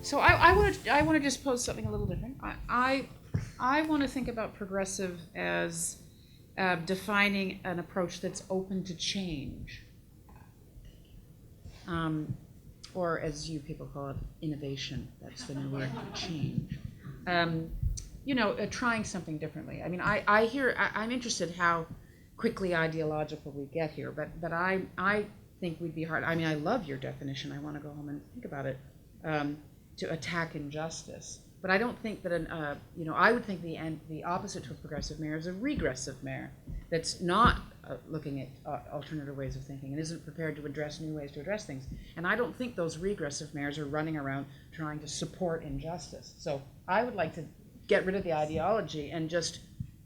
So I want to just pose something a little different. I want to think about progressive as defining an approach that's open to change, or as you people call it, innovation. That's the new word, change. Trying something differently. I mean, I'm interested how quickly ideological we get here, but I think we'd be hard. I mean, I love your definition. I want to go home and think about it. To attack injustice, but I don't think that I would think the opposite to a progressive mayor is a regressive mayor that's not looking at alternative ways of thinking and isn't prepared to address new ways to address things. And I don't think those regressive mayors are running around trying to support injustice. So I would like to get rid of the ideology and just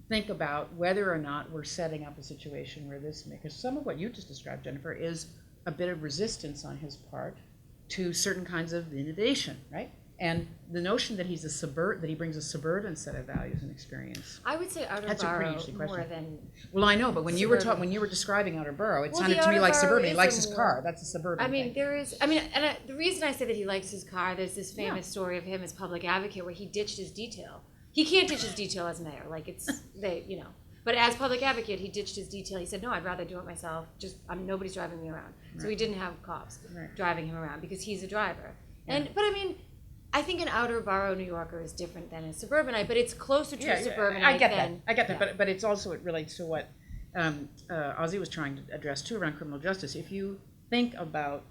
think about whether or not we're setting up a situation where because some of what you just described, Jennifer, is a bit of resistance on his part to certain kinds of innovation, right? And the notion that that he brings a suburban set of values and experience. I would say outer That's a pretty borough interesting question. more than. Well, I know, but when you were describing outer borough, it sounded to me like suburban. He likes his car. That's a suburban. The reason I say that he likes his car, there's this famous story of him as public advocate where he ditched his detail. He can't ditch his detail as mayor, But as public advocate, he ditched his detail. He said, "No, I'd rather do it myself. Nobody's driving me around." Right. So he didn't have cops driving him around because he's a driver. Yeah. I think an outer borough New Yorker is different than a suburbanite, but it's closer to a suburbanite. I get that. But it's also, it relates to what Ozzy was trying to address too around criminal justice. If you think about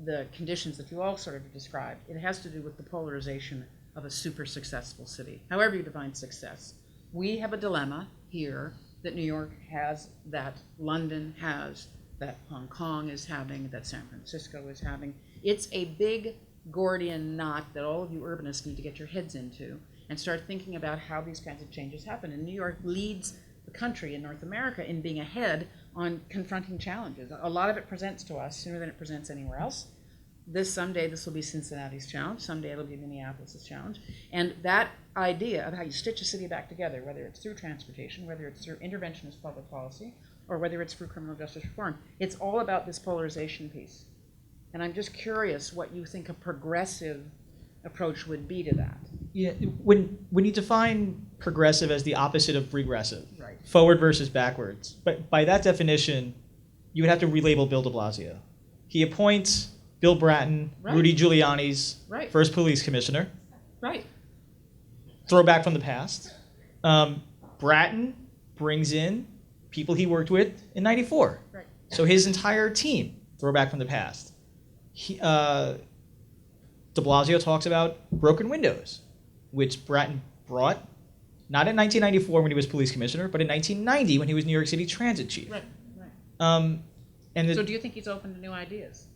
the conditions that you all sort of described, it has to do with the polarization of a super successful city, however you define success. We have a dilemma here that New York has, that London has, that Hong Kong is having, that San Francisco is having. It's a big Gordian knot that all of you urbanists need to get your heads into and start thinking about how these kinds of changes happen. And New York leads the country in North America in being ahead on confronting challenges. A lot of it presents to us sooner than it presents anywhere else. Someday this will be Cincinnati's challenge, someday it'll be Minneapolis' challenge. And that idea of how you stitch a city back together, whether it's through transportation, whether it's through interventionist public policy, or whether it's through criminal justice reform, it's all about this polarization piece. And I'm just curious what you think a progressive approach would be to that. Yeah, when you define progressive as the opposite of regressive, right, forward versus backwards, but by that definition, you would have to relabel Bill de Blasio. He appoints Bill Bratton, right, Rudy Giuliani's right, first police commissioner. Right. Throwback from the past. Bratton brings in people he worked with in '94. Right. So his entire team, throwback from the past. De Blasio talks about broken windows, which Bratton brought, not in 1994 when he was police commissioner, but in 1990 when he was New York City transit chief. Right. So do you think he's open to new ideas?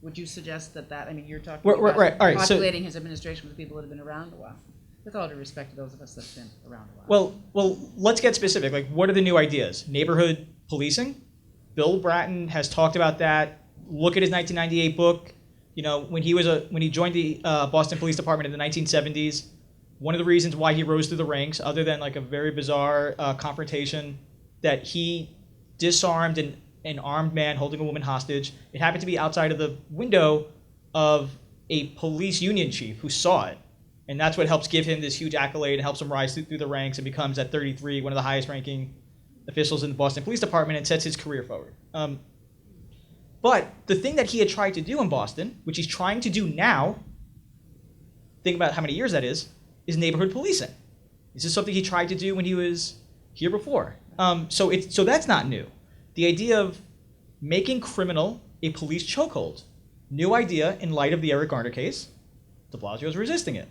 Would you suggest that you're talking about populating his administration with people that have been around a while? With all due respect to those of us that have been around a while. Well, let's get specific. Like, what are the new ideas? Neighborhood policing? Bill Bratton has talked about that. Look at his 1998 book. When he joined the Boston Police Department in the 1970s, one of the reasons why he rose through the ranks, other than like a very bizarre confrontation that he disarmed an armed man holding a woman hostage. It happened to be outside of the window of a police union chief who saw it. And that's what helps give him this huge accolade and helps him rise through the ranks and becomes, at 33, one of the highest ranking officials in the Boston Police Department and sets his career forward. But the thing that he had tried to do in Boston, which he's trying to do now, think about how many years that is neighborhood policing. This is something he tried to do when he was here before. So that's not new. The idea of making criminal a police chokehold, new idea in light of the Eric Garner case. De Blasio is resisting it.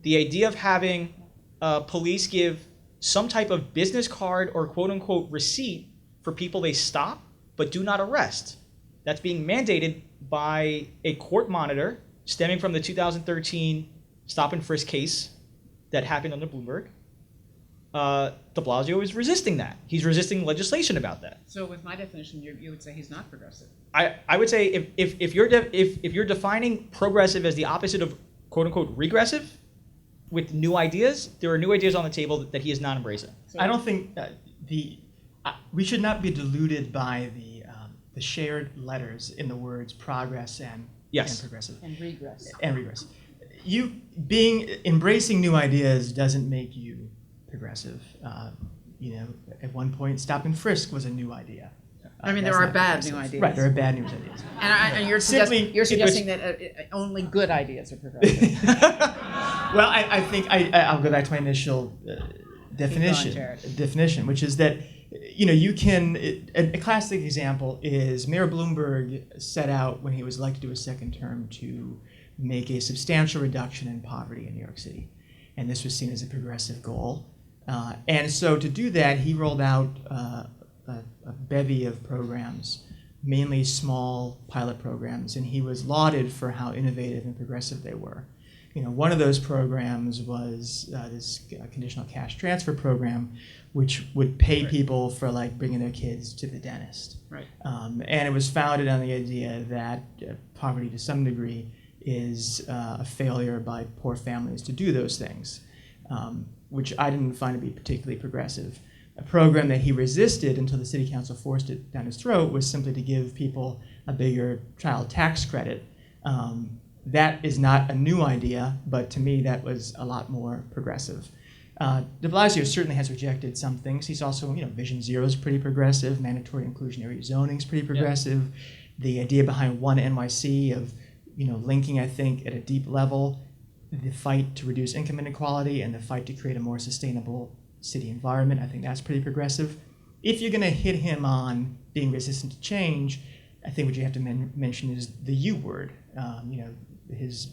The idea of having police give some type of business card or quote-unquote receipt for people they stop but do not arrest. That's being mandated by a court monitor stemming from the 2013 stop and frisk case that happened under Bloomberg. De Blasio is resisting that. He's resisting legislation about that. So with my definition, you would say he's not progressive. I would say if you're defining progressive as the opposite of quote unquote regressive, with new ideas, there are new ideas on the table that he is not embracing. So I don't think we should not be deluded by the shared letters in the words progress and progressive and regress. And regress. embracing new ideas doesn't make you progressive. At one point, stop and frisk was a new idea. I mean, there That's are not bad progressive. new ideas. Right, there are bad news ideas. And you're Simply- suggesting that only good ideas are progressive. Well, I think I'll go back to my initial definition, Jared. which is that you can. A classic example is Mayor Bloomberg set out when he was elected to a second term to make a substantial reduction in poverty in New York City, and this was seen as a progressive goal. And so to do that, he rolled out a bevy of programs, mainly small pilot programs, and he was lauded for how innovative and progressive they were. One of those programs was this conditional cash transfer program, which would pay people for bringing their kids to the dentist. Right. And it was founded on the idea that poverty, to some degree, is a failure by poor families to do those things, which I didn't find to be particularly progressive. A program that he resisted until the city council forced it down his throat was simply to give people a bigger child tax credit. That is not a new idea, but to me that was a lot more progressive. De Blasio certainly has rejected some things. He's also, Vision Zero is pretty progressive. Mandatory inclusionary zoning is pretty progressive. Yeah. The idea behind One NYC of, linking, I think, at a deep level, the fight to reduce income inequality and the fight to create a more sustainable city environment, I think that's pretty progressive. If you're going to hit him on being resistant to change, I think what you have to mention is the U word. His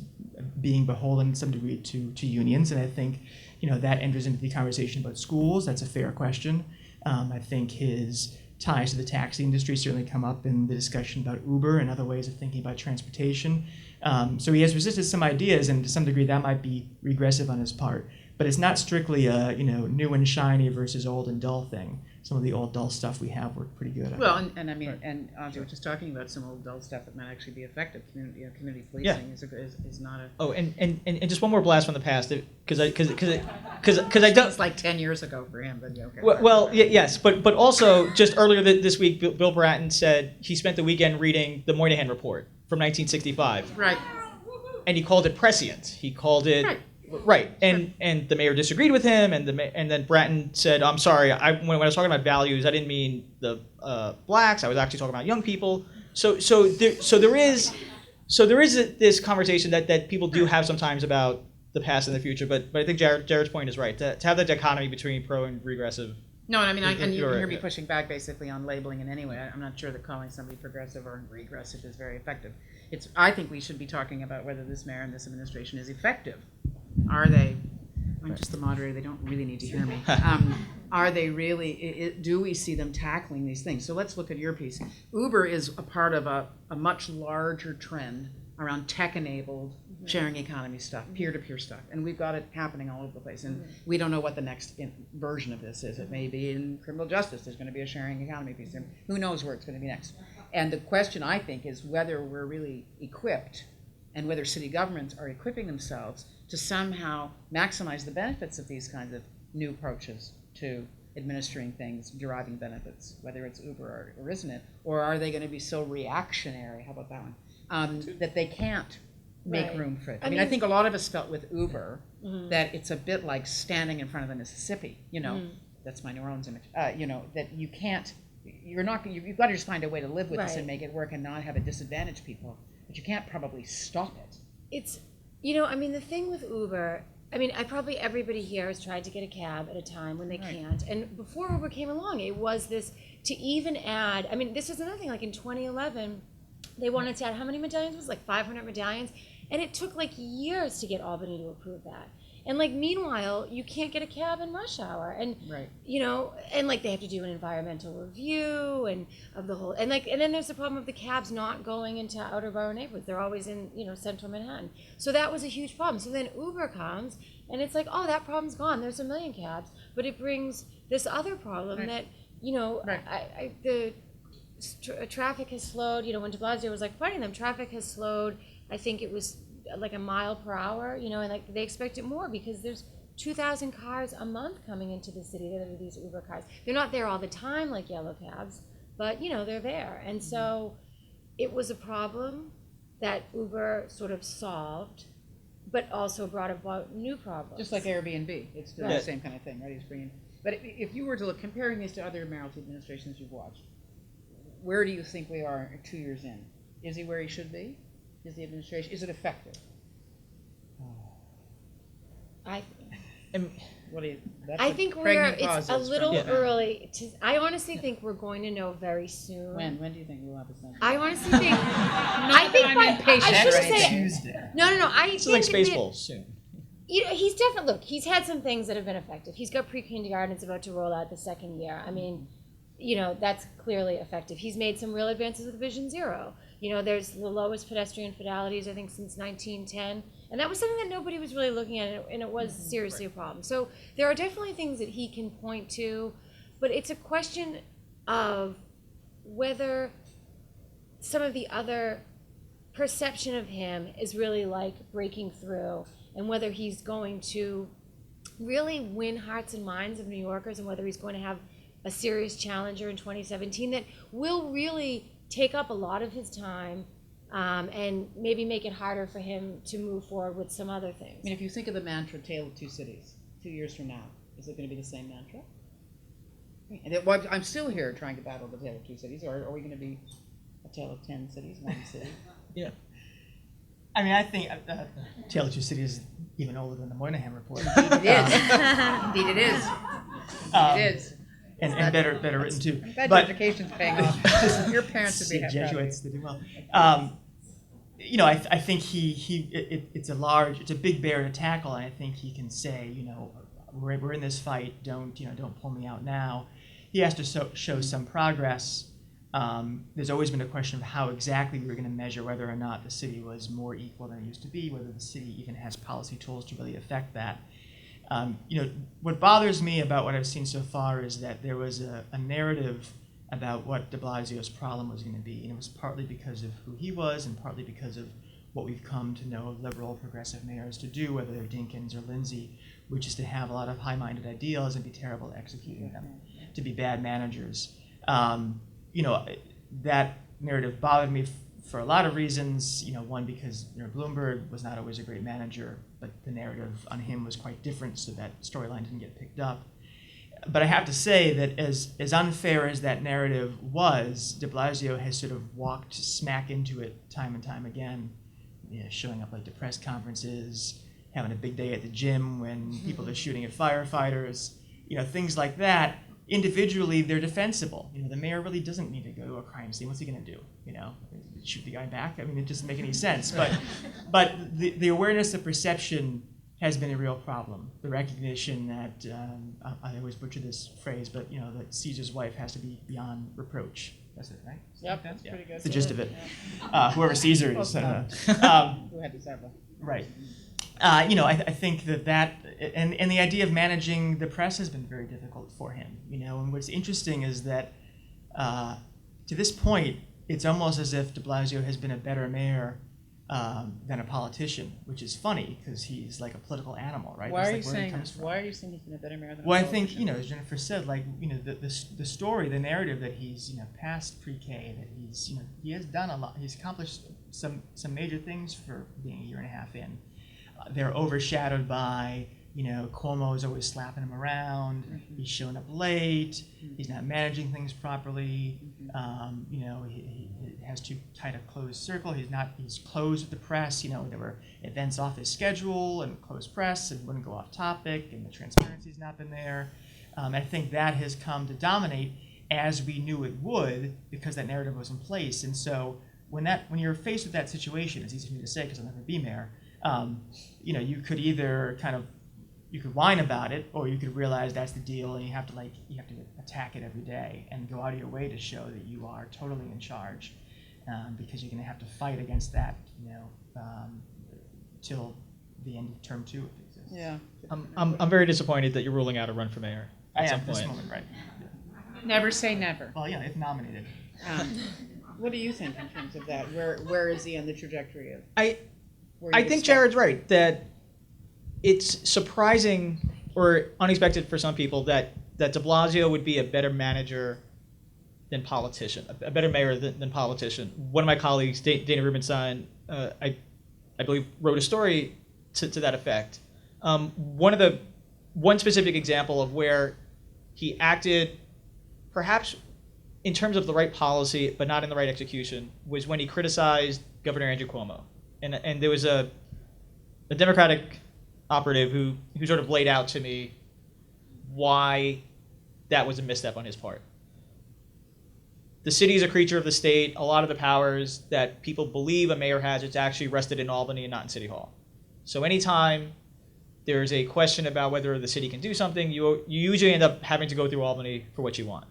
being beholden to some degree to unions, and I think that enters into the conversation about schools. That's a fair question. I think his ties to the taxi industry certainly come up in the discussion about Uber and other ways of thinking about transportation. So he has resisted some ideas, and to some degree that might be regressive on his part. But it's not strictly a new and shiny versus old and dull thing. Some of the old dull stuff we have worked pretty good. Well, and I mean, and Ozzy was just talking about some old dull stuff that might actually be effective. Community policing is not a. Oh, and just one more blast from the past, because I don't. It's like 10 years ago for him, but yeah, okay. Yes, but also just earlier this week, Bill Bratton said he spent the weekend reading the Moynihan Report from 1965. Right. And he called it prescient. He called it. Right, and the mayor disagreed with him, and then Bratton said, "I'm sorry. When I was talking about values, I didn't mean the blacks. I was actually talking about young people." So there is this conversation that people do have sometimes about the past and the future. But I think Jared's point is right. To have that dichotomy between pro and regressive. No, and I mean, and you You're hear right, me pushing back basically on labeling in any way. I'm not sure that calling somebody progressive or regressive is very effective. I think we should be talking about whether this mayor and this administration is effective. Are they? I'm just the moderator. They don't really need to hear me. Are they really? Do we see them tackling these things? So let's look at your piece. Uber is a part of a much larger trend around tech-enabled sharing economy stuff, peer-to-peer stuff, and we've got it happening all over the place. And we don't know what the next version of this is. It may be in criminal justice. There's going to be a sharing economy piece. And who knows where it's going to be next? And the question, I think, is whether we're really equipped, and whether city governments are equipping themselves to somehow maximize the benefits of these kinds of new approaches to administering things, deriving benefits, whether it's Uber or isn't it, or are they going to be so reactionary, how about that one, that they can't make room for it. I mean, I think a lot of us felt with Uber that it's a bit like standing in front of the Mississippi, that's my New Orleans image, that you can't, you've got to just find a way to live with this and make it work and not have it disadvantage people. But you can't probably stop it. It's, the thing with Uber, everybody here has tried to get a cab at a time when they can't. And before Uber came along, it was this, to even add, this is another thing, like in 2011, they wanted to add, how many medallions was it? Like 500 medallions? And it took like years to get Albany to approve that. And meanwhile, you can't get a cab in rush hour, and and they have to do an environmental review and of the whole, and then there's the problem of the cabs not going into outer borough neighborhoods. They're always in central Manhattan. So that was a huge problem. So then Uber comes, and it's like, oh, that problem's gone. There's a million cabs, but it brings this other problem that the traffic has slowed. When De Blasio was fighting them, traffic has slowed. I think it was like a mile per hour, and they expect it more because there's 2,000 cars a month coming into the city that are these Uber cars. They're not there all the time like yellow cabs, but they're there. And so it was a problem that Uber sort of solved but also brought about new problems. Just like Airbnb, it's doing Right. the same kind of thing, right? He's bringing, but if you were to look, comparing these to other mayoralty administrations you've watched, where do you think we are 2 years in? Is he where he should be? Is the administration, is it effective? I What do you, that's I a think pregnant it's pause a that's little from- early to. I honestly think we're going to know very soon. When do you think we'll have a sense? I honestly think. I think I'm by, impatient, I should right? say. Tuesday. No. I It's think like that- Spaceballs soon. You know, he's definitely look. He's had some things that have been effective. He's got pre-kindergarten. It's about to roll out the second year. I mean, you know, that's clearly effective. He's made some real advances with Vision Zero. You know, there's the lowest pedestrian fatalities I think since 1910, and that was something that nobody was really looking at, and it was seriously a problem. So there are definitely things that he can point to, but it's a question of whether some of the other perception of him is really like breaking through, and whether he's going to really win hearts and minds of New Yorkers, and whether he's going to have a serious challenger in 2017 that will really take up a lot of his time, and maybe make it harder for him to move forward with some other things. I mean, if you think of the mantra "Tale of Two Cities," 2 years from now, is it going to be the same mantra? And well, I'm still here trying to battle the tale of two cities, or are we going to be a tale of 10 cities, one city? Yeah. I mean, I think Tale of Two Cities is even older than the Moynihan Report. It is. Indeed, it is. Um, It is. and better written too. I'm glad But your education's paying off. Your parents would be happy. Jesuits, they do well. You know, I think it's a big bear to tackle, and I think he can say, you know, we're in this fight. Don't pull me out now. He has to show some progress. There's always been a question of how exactly we were going to measure whether or not the city was more equal than it used to be, whether the city even has policy tools to really affect that. You know, what bothers me about what I've seen so far is that there was a narrative about what de Blasio's problem was going to be, and it was partly because of who he was and partly because of what we've come to know liberal progressive mayors to do, whether they're Dinkins or Lindsay, which is to have a lot of high-minded ideals and be terrible at executing them, to be bad managers. You know, that narrative bothered me for a lot of reasons. You know, one, because Bloomberg was not always a great manager, but the narrative on him was quite different, so that storyline didn't get picked up. But I have to say that as unfair as that narrative was, de Blasio has sort of walked smack into it time and time again, you know, showing up late to press conferences, having a big day at the gym when people are shooting at firefighters, you know, things like that. Individually, they're defensible. You know, the mayor really doesn't need to go to a crime scene. What's he going to do? You know, shoot the guy back? I mean, it doesn't make any sense. But the awareness of perception has been a real problem. The recognition that I always butcher this phrase, but you know, that Caesar's wife has to be beyond reproach. That's it, right? Yep, that's pretty good. That's the gist of it. Whoever Caesar is. I don't know. Who had to several? Right. You know, I think that and the idea of managing the press has been very difficult for him. You know, and what's interesting is that to this point, it's almost as if de Blasio has been a better mayor than a politician, which is funny because he's like a political animal, right? Why That's are you like where he saying comes this? from. Why are you saying he's been a better mayor than a Well, I politician? think, you know, as Jennifer said, like, you know, the story, the narrative that he's, you know, past pre-K, that he's, you know, he has done a lot. He's accomplished some major things for being a year and a half in. They're overshadowed by, you know, Cuomo is always slapping him around. Mm-hmm. He's showing up late. He's not managing things properly. You know, he has too tight a closed circle. He's closed with the press. You know, there were events off his schedule and closed press and wouldn't go off topic, and the transparency's not been there. I think that has come to dominate as we knew it would because that narrative was in place. And so when you're faced with that situation, it's easy for me to say because I'll never be mayor. You know, you could either you could whine about it, or you could realize that's the deal, and you have to attack it every day and go out of your way to show that you are totally in charge, because you're going to have to fight against that, you know, till the end of term 2 if it exists. Yeah. I'm very disappointed that you're ruling out a run for mayor I at some am this point. moment, right? Never say never. Well, yeah, if nominated. What do you think in terms of that? Where is he on the trajectory of? I where I you think expect- Jared's right that it's surprising or unexpected for some people that de Blasio would be a better manager than politician, a better mayor than politician. One of my colleagues, Dana Rubenstein, I believe, wrote a story to that effect. One specific example of where he acted perhaps in terms of the right policy, but not in the right execution, was when he criticized Governor Andrew Cuomo. And there was a Democratic operative who sort of laid out to me why that was a misstep on his part. The city is a creature of the state. A lot of the powers that people believe a mayor has, it's actually rested in Albany and not in City Hall. So anytime there's a question about whether the city can do something, you usually end up having to go through Albany for what you want.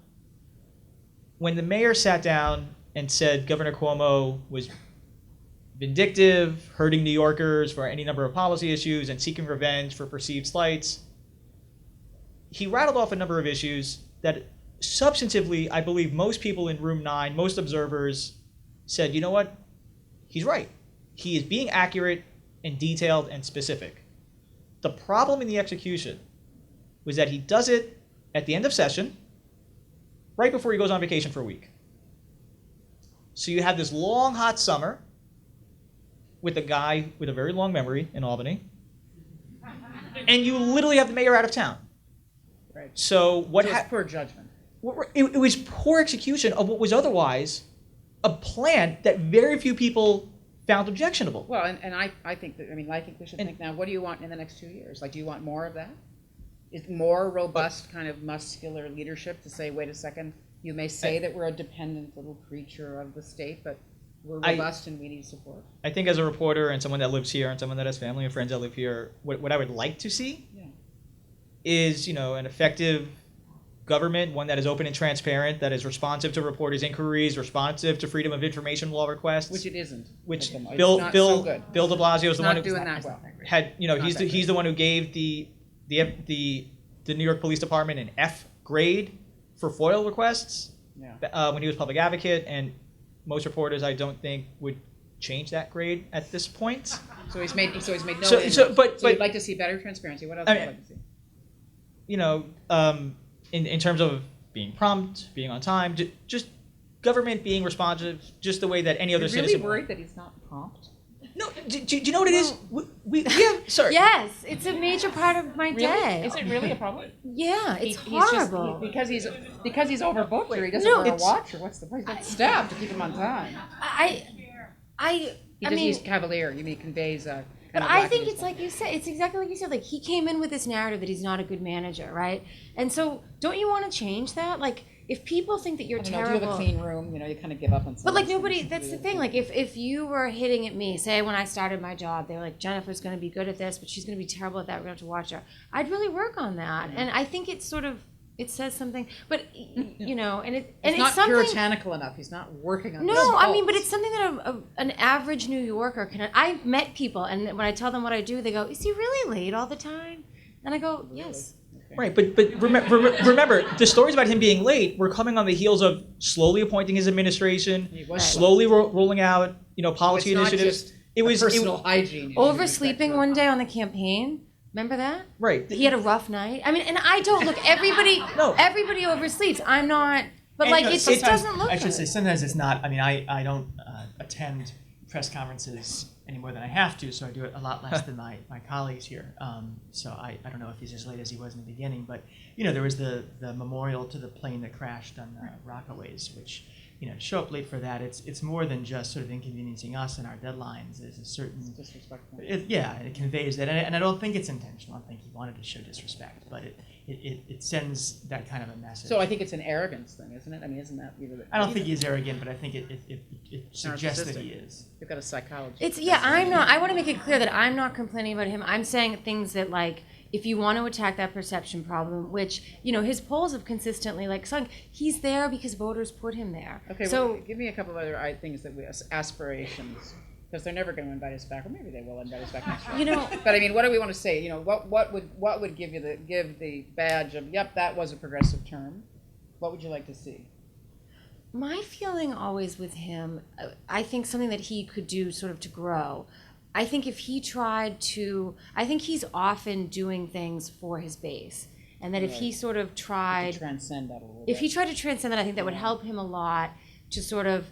When the mayor sat down and said Governor Cuomo was vindictive, hurting New Yorkers for any number of policy issues, and seeking revenge for perceived slights, he rattled off a number of issues that substantively, I believe most people in room 9, most observers said, you know what? He's right. He is being accurate and detailed and specific. The problem in the execution was that he does it at the end of session, right before he goes on vacation for a week. So you have this long, hot summer with a guy with a very long memory in Albany, and you literally have the mayor out of town. Right. So what? So it's poor judgment. It was poor execution of what was otherwise a plan that very few people found objectionable. Well, and I think that, I think we should think now, what do you want in the next 2 years? Like, do you want more of that? Is more robust kind of muscular leadership to say, wait a second, you may say that we're a dependent little creature of the state, but we're robust and we need support? I think as a reporter and someone that lives here and someone that has family and friends that live here, what I would like to see is, an effective government, one that is open and transparent, that is responsive to reporters' inquiries, responsive to freedom of information law requests. Which it isn't. Which It's Bill not so good. De Blasio is the one who doing that well. had, he's the one who gave the New York Police Department an F grade for FOIL requests when he was public advocate, and most reporters I don't think would change that grade at this point. So he's made no. But you'd like to see better transparency. What else would you like to see? In terms of being prompt, being on time, just government being responsive, just the way that any other citizen. You're really worried that he's not prompt? No, do you know what it is? We have, sorry. Yes, it's a major part of my day. Is it really a problem? Yeah, it's He's just- horrible. because he's overbooked, or he doesn't wear a watch, or what's the point? He's got staff to keep him on time. He's cavalier. You mean he conveys a. But I think it's like you said. It's exactly like you said. Like, he came in with this narrative that he's not a good manager, right? And so, don't you want to change that? Like, if people think that you're If terrible, you have a clean room, you kind of give up on. but like nobody. That's the thing. Like, if you were hitting at me, say when I started my job, they were like, Jennifer's going to be good at this, but she's going to be terrible at that. We're going to have to watch her. I'd really work on that, and I think it's sort of. It says something, but it's not something puritanical enough. He's not working on. No, those I mean, but goals. it's something that an average New Yorker can. I've met people, and when I tell them what I do, they go, "Is he really late all the time?" And I go, "Yes." Right, but remember, the stories about him being late were coming on the heels of slowly appointing his administration, slowly rolling out, policy It's not initiatives. just It was personal hygiene. Oversleeping one day on the campaign. Remember that? Right. He had a rough night. I mean, and I don't look. Everybody, No. everybody oversleeps. I'm not. But like, it just doesn't look. I should good. say sometimes it's not. I mean, I don't attend press conferences any more than I have to, so I do it a lot less than my colleagues here. So I don't know if he's as late as he was in the beginning, but there was the memorial to the plane that crashed on Rockaways, which to show up late for that, it's more than just sort of inconveniencing us and our deadlines. There's a certain disrespectful. it conveys that, and I don't think it's intentional. I don't think he wanted to show disrespect, but it sends that kind of a message. So I think it's an arrogance thing, isn't it? I mean, isn't that? I don't think he's arrogant, but I think it suggests that he Narcissistic. is. You've got a psychologist. It's I'm not. I want to make it clear that I'm not complaining about him. I'm saying things that like. If you want to attack that perception problem, which, his polls have consistently sung, he's there because voters put him there. Okay, so well, give me a couple of other things that aspirations, because they're never going to invite us back, or maybe they will invite us back next year. But I mean, what do we want to say? What would give you the badge of that was a progressive term? What would you like to see? my feeling always with him, I think something that he could do sort of to grow. I think if he tried to, I think he's often doing things for his base. And that if he sort of tried, To transcend that a little if bit. he tried to transcend that, I think that would help him a lot to sort of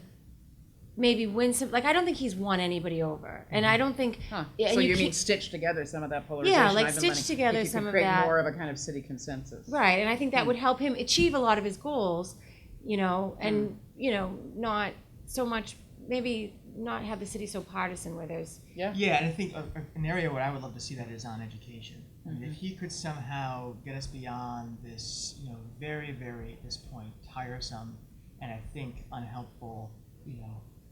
maybe win some. Like I don't think he's won anybody over, and I don't think. Huh. Yeah, So and you mean can't- stitch together some of that polarization? like I've been stitch letting- together if you some could of create that. more of a kind of city consensus. Right, and I think that would help him achieve a lot of his goals, and not so much, maybe not have the city so partisan where there's. Yeah. Yeah, and I think an area where I would love to see that is on education. I mean, if he could somehow get us beyond this, very, very, at this point, tiresome and I think unhelpful,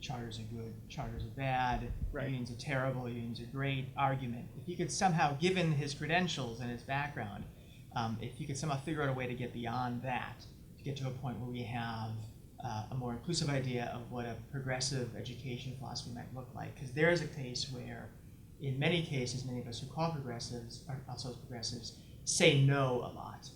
charters are good, charters are bad, Right. unions are terrible, unions are great argument. If he could somehow, given his credentials and his background, if he could somehow figure out a way to get beyond that, to get to a point where we have a more inclusive idea of what a progressive education philosophy might look like. Because there is a case where, in many cases, many of us who call progressives, or ourselves progressives, say no a lot.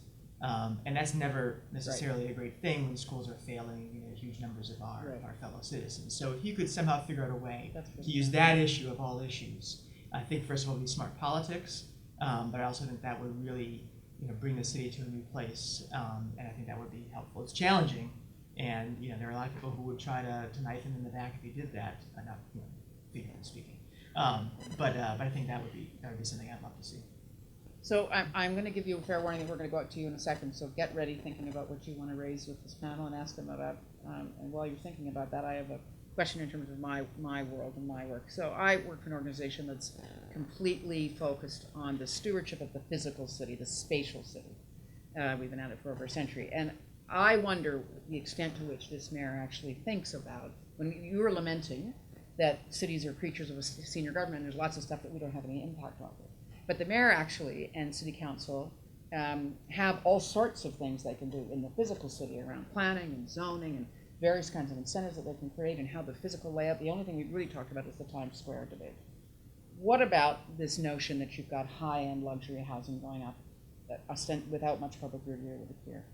And that's never necessarily a great thing when schools are failing huge numbers of our fellow citizens. So if you could somehow figure out a way to use that issue of all issues, I think first of all, it'd be smart politics, but I also think that would really bring the city to a new place, and I think that would be helpful. It's challenging, and there are a lot of people who would try to knife him in the back if he did that, not figuratively speaking. But I think that would be something I'd love to see. So I'm going to give you a fair warning that we're going to go out to you in a second. So get ready thinking about what you want to raise with this panel and ask them about. And while you're thinking about that, I have a question in terms of my world and my work. So I work for an organization that's completely focused on the stewardship of the physical city, the spatial city. We've been at it for over a century. And I wonder the extent to which this mayor actually thinks about, when you were lamenting that cities are creatures of a senior government, there's lots of stuff that we don't have any impact on. But the mayor actually and city council have all sorts of things they can do in the physical city around planning and zoning and various kinds of incentives that they can create and how the physical layout. The only thing we've really talked about is the Times Square debate. What about this notion that you've got high-end luxury housing going up without much public review, it would appear?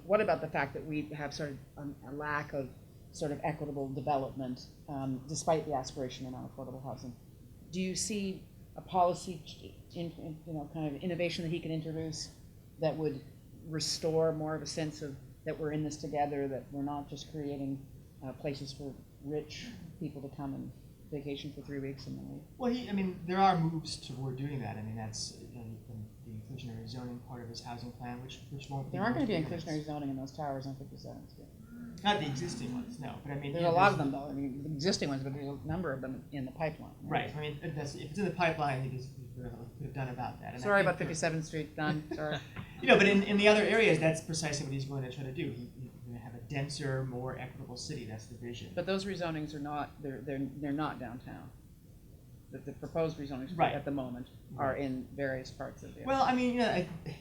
What about the fact that we have sort of a lack of sort of equitable development despite the aspiration around affordable housing? Do you see a policy, kind of innovation that he can introduce that would restore more of a sense of that we're in this together, that we're not just creating places for rich people to come and vacation for 3 weeks and then leave? Well, there are moves toward doing that. That's the inclusionary zoning part of his housing plan, which won't be. There aren't going to be inclusionary zoning in those towers on 57th Street. Not the existing ones, no. But there's a lot of them though. The existing ones, but there's a number of them in the pipeline. Right. If it's in the pipeline, I think we could have done about that. And sorry about 57th Street, done. Sorry. But in the other areas, that's precisely what he's going to try to do. He's going to have a denser, more equitable city. That's the vision. But those rezonings are not. They're not downtown. The proposed rezonings at the moment are in various parts of the. Well,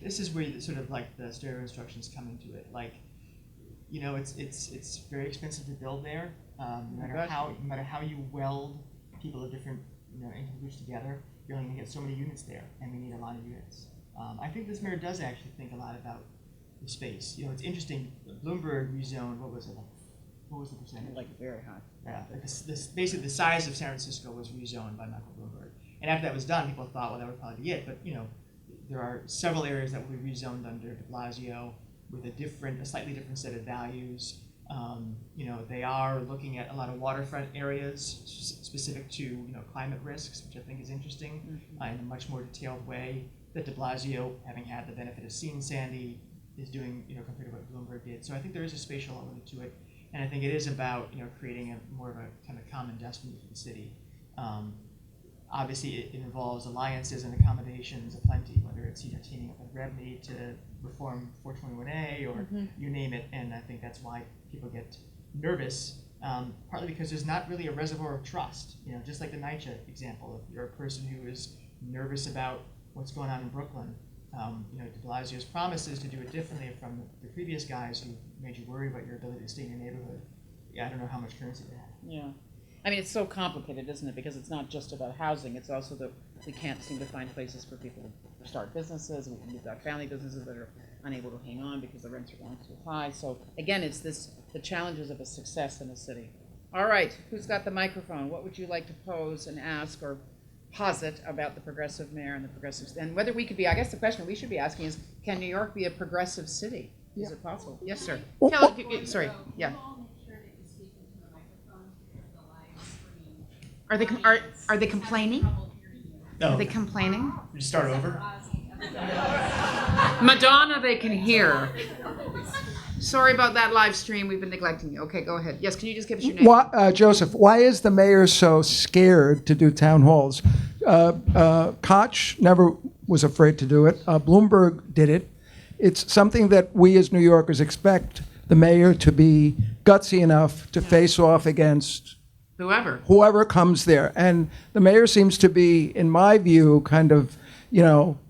this is where sort of like the stereo instructions come into it. It's very expensive to build there. No matter how you weld people of different income groups together, you're only going to get so many units there, and we need a lot of units. I think this mayor does actually think a lot about the space. It's interesting. Bloomberg rezoned. What was it? What was the percentage? Like very high. Yeah. Basically, the size of San Francisco was rezoned by Michael Bloomberg, and after that was done, people thought, well, that would probably be it. But there are several areas that will be rezoned under De Blasio with a slightly different set of values. They are looking at a lot of waterfront areas specific to climate risks, which I think is interesting in a much more detailed way that De Blasio, having had the benefit of seeing Sandy, is doing compared to what Bloomberg did. So I think there is a spatial element to it, and I think it is about creating more of a kind of common destiny for the city. Obviously, it involves alliances and accommodations aplenty, whether it's teaming up with REBNY to reform 421A or you name it, and I think that's why people get nervous, partly because there's not really a reservoir of trust. Just like the NYCHA example, if you're a person who is nervous about what's going on in Brooklyn, De Blasio's promises to do it differently from the previous guys who made you worry about your ability to stay in your neighborhood. I don't know how much currency they have. Yeah. It's so complicated, isn't it? Because it's not just about housing. It's also that we can't seem to find places for people to start businesses. We've got family businesses that are unable to hang on because the rents are going too high. So again, it's the challenges of a success in a city. All right, who's got the microphone? What would you like to pose and ask or posit about the progressive mayor and the progressive, and whether we could be? I guess the question we should be asking is, can New York be a progressive city? Is it possible? Yes, sir. Sorry. Yeah. Are they complaining? Are they complaining? We just start over. Madonna, they can hear. Sorry about that live stream. We've been neglecting you. Okay, go ahead. Yes, can you just give us your name? Joseph, why is the mayor so scared to do town halls? Koch never was afraid to do it. Bloomberg did it. It's something that we as New Yorkers expect the mayor to be gutsy enough to face off against whoever comes there. And the mayor seems to be, in my view, kind of,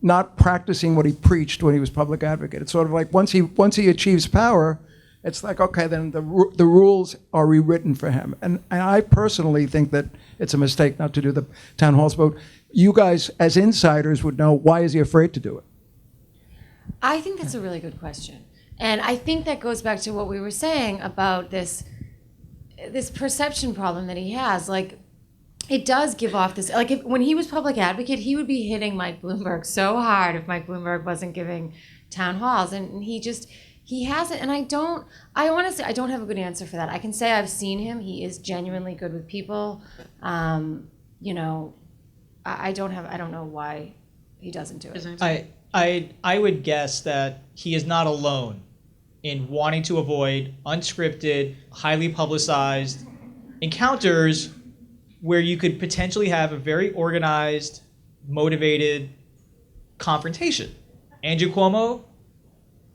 not practicing what he preached when he was public advocate. It's sort of like once he achieves power, it's like, okay, then the rules are rewritten for him. And I personally think that it's a mistake not to do the town halls vote. You guys, as insiders, would know, why is he afraid to do it? I think that's a really good question. And I think that goes back to what we were saying about this perception problem that he has. Like, it does give off this, like, when he was public advocate, he would be hitting Mike Bloomberg so hard if Mike Bloomberg wasn't giving town halls. And he hasn't, and I honestly, I don't have a good answer for that. I can say I've seen him. He is genuinely good with people. I don't know why he doesn't do it. I would guess that he is not alone in wanting to avoid unscripted, highly publicized encounters where you could potentially have a very organized, motivated confrontation. Andrew Cuomo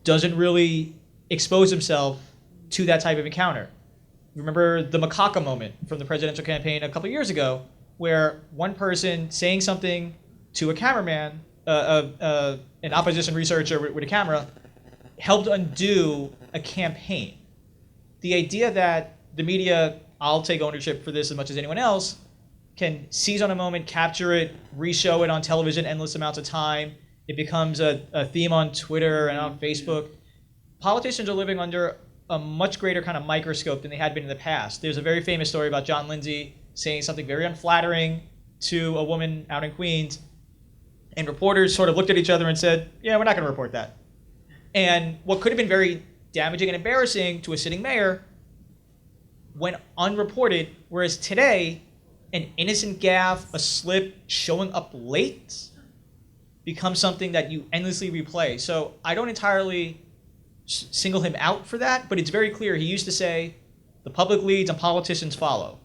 doesn't really expose himself to that type of encounter. Remember the macaca moment from the presidential campaign a couple of years ago, where one person saying something to a cameraman, an opposition researcher with a camera, helped undo a campaign. The idea that the media, I'll take ownership for this as much as anyone else, can seize on a moment, capture it, re-show it on television endless amounts of time. It becomes a theme on Twitter and on Facebook. Politicians are living under a much greater kind of microscope than they had been in the past. There's a very famous story about John Lindsay saying something very unflattering to a woman out in Queens, and reporters sort of looked at each other and said, yeah, we're not going to report that. And what could have been very damaging and embarrassing to a sitting mayor went unreported, whereas today, an innocent gaffe, a slip, showing up late becomes something that you endlessly replay. So I don't entirely single him out for that, but it's very clear. He used to say, the public leads and politicians follow,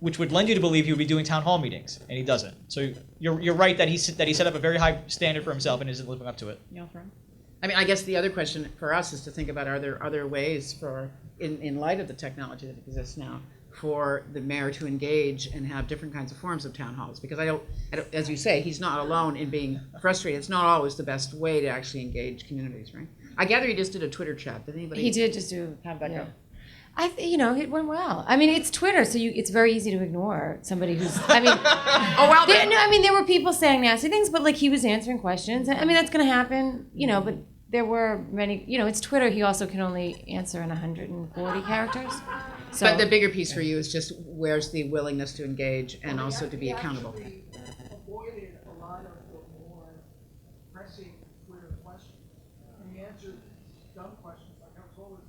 which would lend you to believe he would be doing town hall meetings, and he doesn't. So you're right that he set up a very high standard for himself and isn't living up to it. I mean, I guess the other question for us is to think about, are there other ways for, in light of the technology that exists now, for the mayor to engage and have different kinds of forms of town halls? Because I don't, as you say, he's not alone in being frustrated. It's not always the best way to actually engage communities, right? I gather he just did a Twitter chat. Did anybody? He did just do. How'd that go? It went well. I mean, it's Twitter, so it's very easy to ignore somebody who's. I mean, there were people saying nasty things, but like he was answering questions. I mean, that's going to happen, But there were many. It's Twitter. He also can only answer in 140 characters. So, but the bigger piece for you is just where's the willingness to engage and also to be accountable. Avoided a lot of the more pressing Twitter questions, and he answered dumb questions like how tall is it?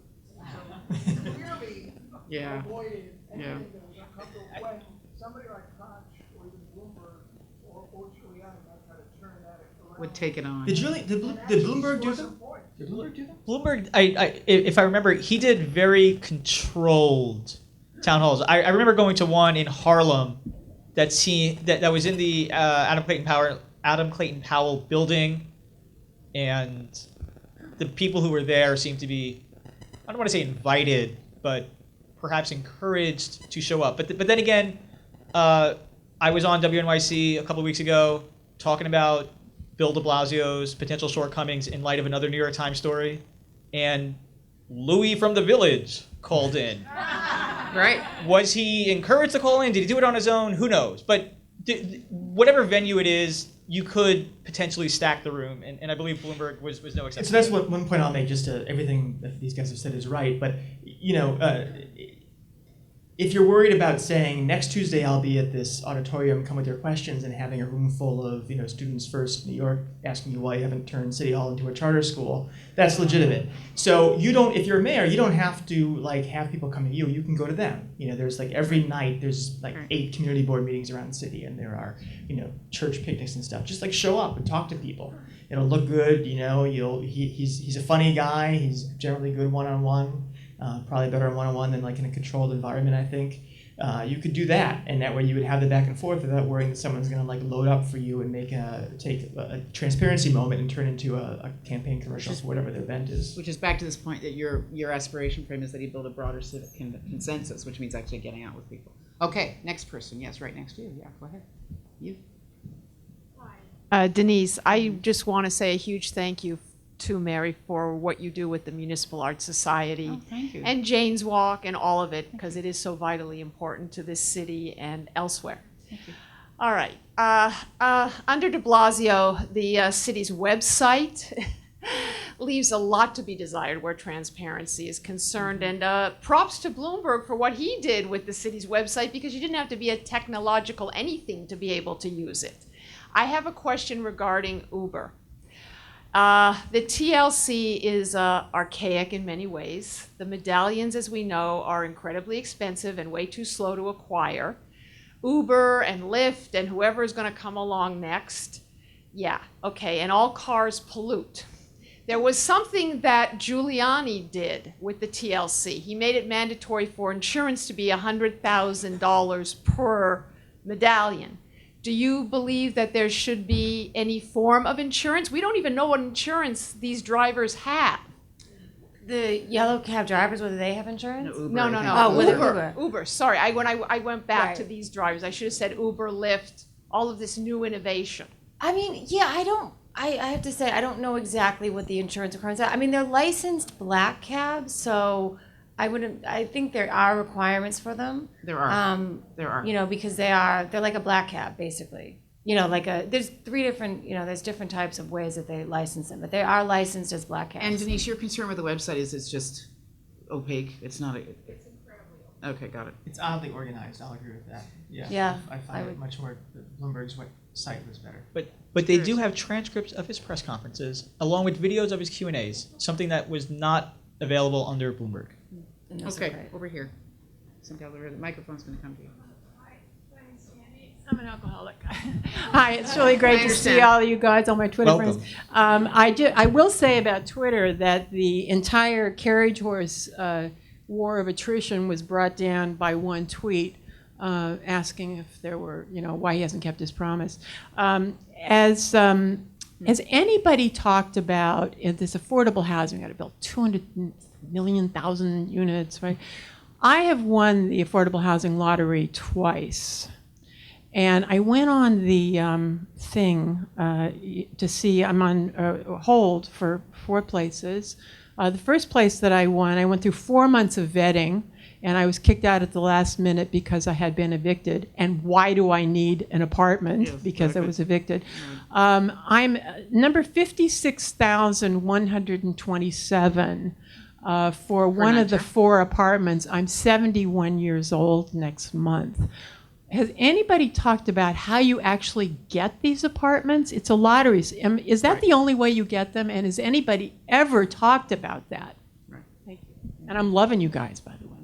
So clearly avoided anything that was uncomfortable. When somebody like Koch or even Bloomberg or Giuliani might try to turn that around. Would take it on. Did Bloomberg do that? Did Bloomberg do that? Bloomberg, if I remember, he did very controlled town halls. I remember going to one in Harlem that was in the Adam Clayton Powell building, and the people who were there seemed to be, I don't want to say invited, but perhaps encouraged to show up. But then again, I was on WNYC a couple of weeks ago talking about Bill de Blasio's potential shortcomings in light of another New York Times story, and Louis from the Village called in. Right. Was he encouraged to call in? Did he do it on his own? Who knows? But whatever venue it is, you could potentially stack the room, and I believe Bloomberg was no exception. So that's one point I'll make. Just everything that these guys have said is right, but if you're worried about saying next Tuesday I'll be at this auditorium, come with your questions, and having a room full of students first New York asking you why you haven't turned City Hall into a charter school, that's legitimate. So you don't, if you're a mayor, you don't have to like have people come to you. You can go to them. There's like every night there's like 8 community board meetings around the city, and there are church picnics and stuff. Just like show up and talk to people. It'll look good. He's a funny guy. He's generally good one-on-one. Probably better in one-on-one than like in a controlled environment, I think. You could do that, and that way you would have the back and forth without worrying that someone's going to like load up for you and take a transparency moment and turn into a campaign commercial for whatever the event is. Which is back to this point that your aspiration frame is that he build a broader civic consensus, which means actually getting out with people. Okay, next person. Yes, right next to you. Yeah, go ahead. You. Denise, I just want to say a huge thank you to Mary for what you do with the Municipal Art Society Oh, thank you. and Jane's Walk and all of it, because it is so vitally important to this city and elsewhere. Thank you. All right. Under de Blasio, the city's website leaves a lot to be desired where transparency is concerned. And props to Bloomberg for what he did with the city's website, because you didn't have to be a technological anything to be able to use it. I have a question regarding Uber. The TLC is archaic in many ways. The medallions, as we know, are incredibly expensive and way too slow to acquire. Uber and Lyft and whoever is going to come along next, yeah, okay, and all cars pollute. There was something that Giuliani did with the TLC. He made it mandatory for insurance to be $100,000 per medallion. Do you believe that there should be any form of insurance? We don't even know what insurance these drivers have. The yellow cab drivers, whether they have insurance? Uber, No, I no, think. no. Oh, with Uber. Uber. Sorry, when I went back to Right. these drivers, I should have said Uber, Lyft, all of this new innovation. I mean, yeah, I have to say, I don't know exactly what the insurance requirements are. I mean, they're licensed black cabs, so I think there are requirements for them. There are. There are. Because they're like a black cab, basically. There's 3 different, there's different types of ways that they license them, but they are licensed as black cabs. And Denise, your concern with the website is it's just opaque. It's not. It's incredibly opaque. Okay, got it. It's oddly organized. I'll agree with that. Yeah. Yeah, I I find would- it much more. Bloomberg's site was better. But they do have transcripts of his press conferences along with videos of his Q&As, something that was not available under Bloomberg. And those are Okay, great. over here. Cynthia, the microphone's going to come to you. I'm an alcoholic. Hi, it's really great I to see understand. all of you guys, all my Twitter Welcome. friends. I will say about Twitter that the entire carriage horse war of attrition was brought down by one tweet asking if there were, why he hasn't kept his promise. Has anybody talked about this affordable housing? We got to build 200 million units, right? I have won the affordable housing lottery twice. And I went on the thing to see, I'm on hold for 4 places. The first place that I went through 4 months of vetting, and I was kicked out at the last minute because I had been evicted. And why do I need an apartment? Yes, Because I exactly. was evicted. I'm number 56,127 for one of the Furniture. 4 apartments. I'm 71 years old next month. Has anybody talked about how you actually get these apartments? It's a lottery. Is that the only way you get them? And has anybody ever talked about that? Right. Thank you. And I'm loving you guys, by the way.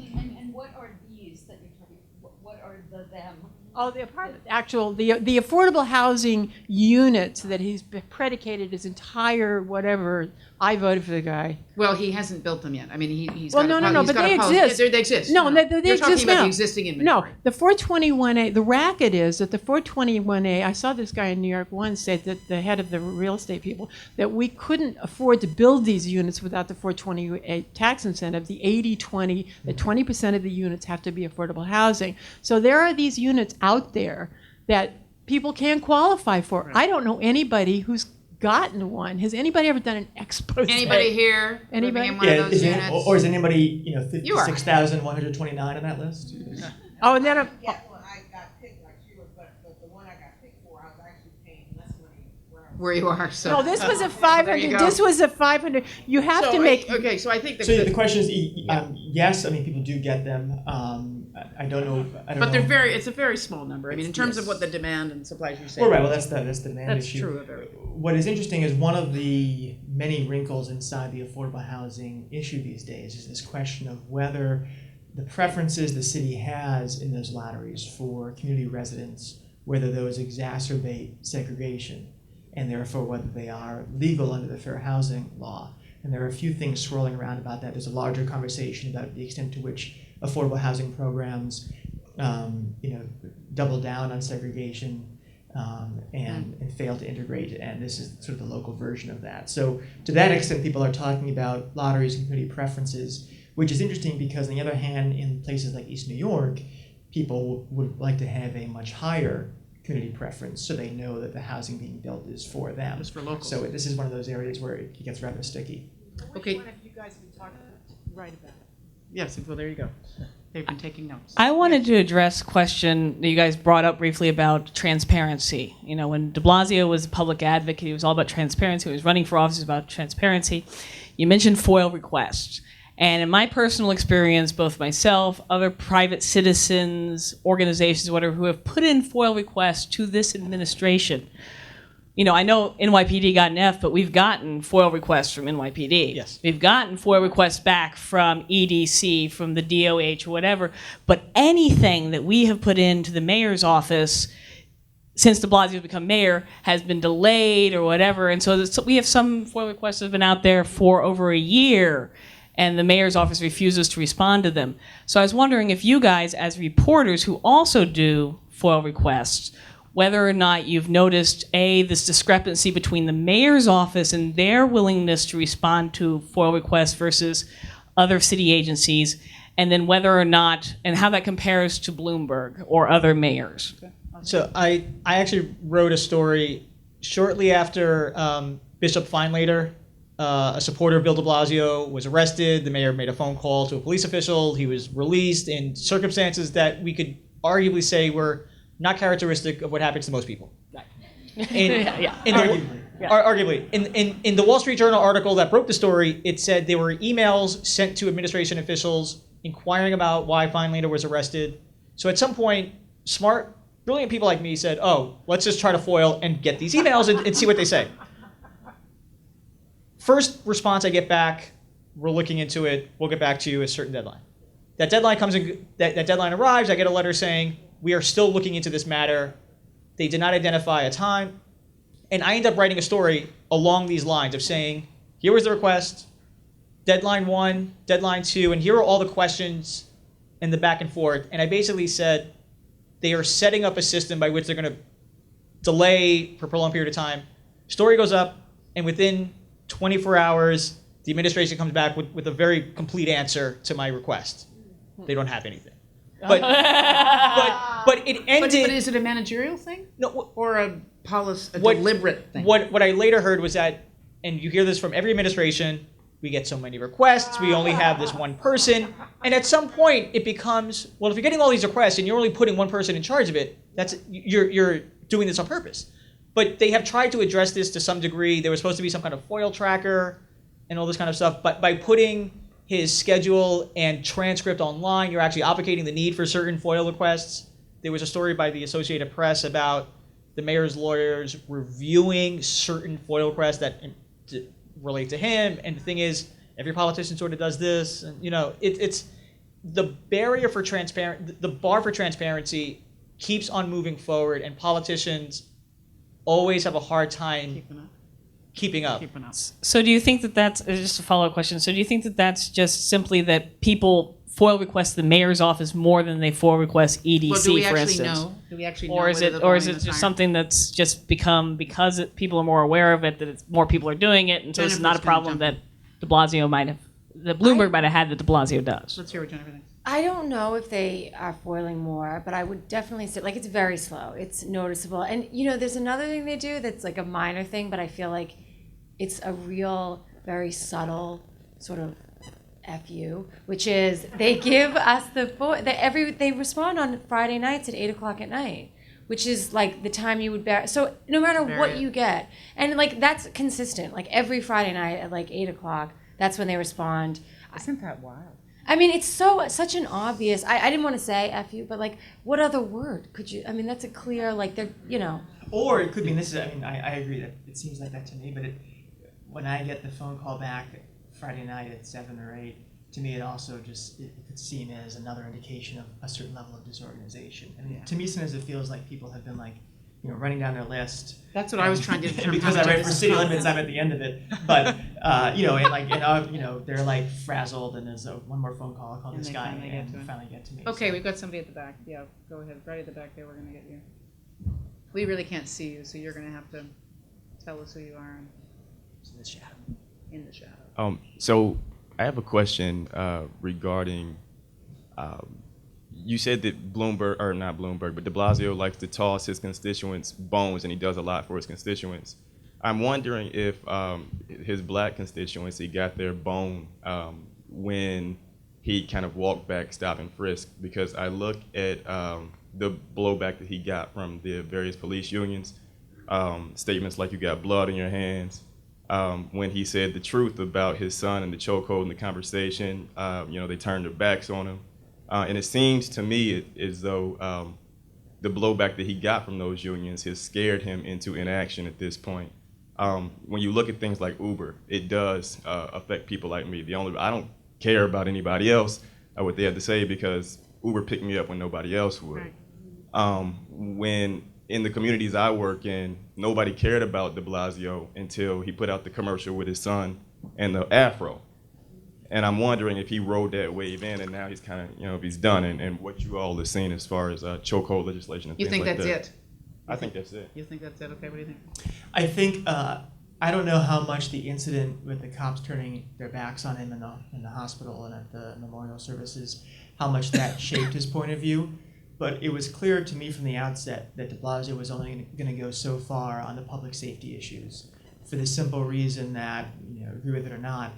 And what are these that you're talking, what are the them? Oh, the apartment, the affordable housing units that he's predicated his entire whatever. I voted for the guy. Well, he hasn't built them yet. I mean, he's Well, got no, he's but got they a policy- exist. They exist. No, they You're exist talking about now. the existing No, inventory. the 421A, the racket is that the 421A, I saw this guy in New York once say that the head of the real estate people, that we couldn't afford to build these units without the 421A tax incentive, the 80-20, that 20% of the units have to be affordable housing. So there are these units out there that people can't qualify for. Right. I don't know anybody who's gotten one. Has anybody ever done an expose? Anybody here Anybody? living in one of those units? Or is anybody, You are. 56,129 on that list? Oh, and then Yeah, well, I got picked like you, but the one I got picked for, I was actually paying less money where I where you are, so. No, this was a There 500, you go. this was a 500, you have So, to make, Okay, so I think that. So the question is, yes, I mean, people do get them. I don't know. But it's a very small number. I mean, in terms of what the demand and supplies you say. Well, right. Well, that's the demand That's issue. true of everything. What is interesting is one of the many wrinkles inside the affordable housing issue these days is this question of whether the preferences the city has in those lotteries for community residents, whether those exacerbate segregation, and therefore whether they are legal under the fair housing law. And there are a few things swirling around about that. There's a larger conversation about the extent to which affordable housing programs, double down on segregation and fail to integrate it. And this is sort of the local version of that. So to that extent, people are talking about lotteries and community preferences, which is interesting because on the other hand, in places like East New York, people would like to have a much higher community preference, so they know that the housing being built is for them. It's for locals. So this is one of those areas where it gets rather sticky. Okay. Which one of you guys been talking right about it? Yes, well, there you go. They've been taking notes. I wanted to address a question that you guys brought up briefly about transparency. You know, when de Blasio was a public advocate, he was all about transparency. He was running for office about transparency. You mentioned FOIL requests. And in my personal experience, both myself, other private citizens, organizations, whatever, who have put in FOIL requests to this administration, you know, I know NYPD got an F, but we've gotten FOIL requests from NYPD. Yes. We've gotten FOIL requests back from EDC, from the DOH, or whatever. But anything that we have put into the mayor's office since de Blasio has become mayor has been delayed or whatever. And so we have some FOIL requests that have been out there for over a year, and the mayor's office refuses to respond to them. So I was wondering if you guys, as reporters who also do FOIL requests, whether or not you've noticed, A, this discrepancy between the mayor's office and their willingness to respond to FOIL requests versus other city agencies, and then whether or not, and how that compares to Bloomberg or other mayors. So I actually wrote a story shortly after Bishop Feinlater, a supporter of Bill de Blasio, was arrested. The mayor made a phone call to a police official. He was released in circumstances that we could arguably say were not characteristic of what happens to most people. Arguably. In the Wall Street Journal article that broke the story, it said there were emails sent to administration officials inquiring about why Feinlater was arrested. So at some point, smart, brilliant people like me said, oh, let's just try to FOIL and get these emails and see what they say. First response I get back, we're looking into it, we'll get back to you at a certain deadline. That deadline comes in, that deadline arrives, I get a letter saying, we are still looking into this matter. They did not identify a time. And I end up writing a story along these lines of saying, here was the request, deadline 1, deadline 2, and here are all the questions and the back and forth. And I basically said, they are setting up a system by which they're going to delay for a prolonged period of time. Story goes up, and within 24 hours, the administration comes back with a very complete answer to my request. They don't have anything. But it ended. But is it a managerial thing? No, Or a deliberate thing? What I later heard was that, and you hear this from every administration, we get so many requests, we only have this one person, and at some point it becomes, well, if you're getting all these requests and you're only putting one person in charge of it, you're doing this on purpose. But they have tried to address this to some degree. There was supposed to be some kind of FOIL tracker and all this kind of stuff, but by putting his schedule and transcript online, you're actually obfuscating the need for certain FOIL requests. There was a story by the Associated Press about the mayor's lawyers reviewing certain FOIL requests that relate to him. And the thing is, every politician sort of does this. And, you know, it's the barrier for the bar for transparency keeps on moving forward, and politicians always have a hard time keeping up. So do you think that that's, just a follow-up question, so do you think that that's just simply that people FOIL request the mayor's office more than they FOIL request EDC, Well, do we for actually instance? know? Do we actually know? Or is whether it, the or is volume it just higher? something that's just become, because people are more aware of it, that it's, more people are doing it, and so it's not a Jennifer's gonna problem that jump de Blasio might have, that Bloomberg might have had that de Blasio does? Let's hear what Jennifer thinks. I don't know if they are foiling more, but I would definitely say, like, it's very slow. It's noticeable. And, you know, there's another thing they do that's like a minor thing, but I feel like it's a real, very subtle sort of FU, which is they give us they respond on Friday nights at 8 o'clock at night, which is like the time you would bear. So no matter what Very- you get, and like that's consistent. Like every Friday night at like 8 o'clock, that's when they respond. Isn't that wild? I mean, it's such an obvious. I didn't want to say F you, but like, what other word could you? I mean, that's a clear like they're Or it could be, and this is, I mean, I agree that it seems like that to me, but when I get the phone call back Friday night at 7 or 8, to me it also just, it could seem as another indication of a certain level of disorganization. And to me, sometimes it feels like people have been like, running down their list. That's what I was trying to And determine. because how I much write of for this city is limits, I'm at the end of it. But, they're like frazzled and there's one more phone call, I'll call And this they guy finally get and to it. finally get to me. Okay, So- we've got somebody at the back. Yeah, go ahead. Right at the back there, we're gonna get you. We really can't see you, so you're gonna have to tell us who you are In the shadow. in the shadow. So I have a question regarding. You said that Bloomberg, or not Bloomberg, but De Blasio likes to toss his constituents bones, and he does a lot for his constituents. I'm wondering if his black constituency got their bone when he kind of walked back, stop and frisk, because I look at the blowback that he got from the various police unions, statements like "you got blood on your hands," when he said the truth about his son and the chokehold in the conversation. They turned their backs on him. And it seems to me as though the blowback that he got from those unions has scared him into inaction at this point. When you look at things like Uber, it does affect people like me. I don't care about anybody else, what they have to say, because Uber picked me up when nobody else would. When in the communities I work in, nobody cared about de Blasio until he put out the commercial with his son and the afro. And I'm wondering if he rode that wave in, and now he's kind of, if he's done, and what you all have seen as far as chokehold legislation and You things think like that's that. it? I think that's it. You think that's it? Okay, what do you think? I think I don't know how much the incident with the cops turning their backs on him in the hospital and at the memorial services, how much that shaped his point of view. But it was clear to me from the outset that de Blasio was only going to go so far on the public safety issues, for the simple reason that, agree with it or not,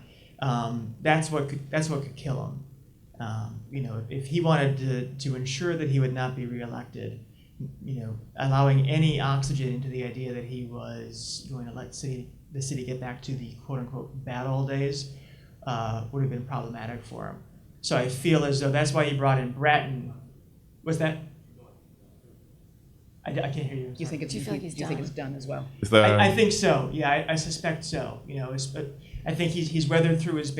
that's what could kill him. If he wanted to ensure that he would not be reelected, allowing any oxygen into the idea that he was going to let the city get back to the quote unquote bad old days would have been problematic for him. So I feel as though that's why he brought in Bratton. Was that? I can't hear you. I'm You sorry. think it's Do you feel like he's you think done? it's done as well? I think so. Yeah, I suspect so. I think he's weathered through his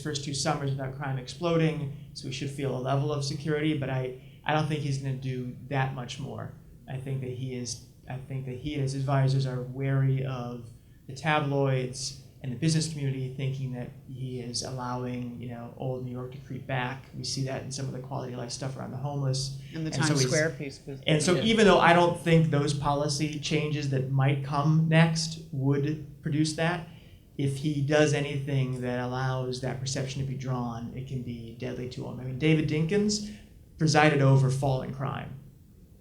first 2 summers without crime exploding, so he should feel a level of security. But I don't think he's going to do that much more. I think that he and his advisors are wary of the tabloids and the business community, thinking that he is allowing old New York to creep back. We see that in some of the quality of life stuff around the homeless. And the And so Times he's- Square piece was. And so even though I don't think those policy changes that might come next would produce that, if he does anything that allows that perception to be drawn, it can be deadly to him. I mean, David Dinkins presided over falling crime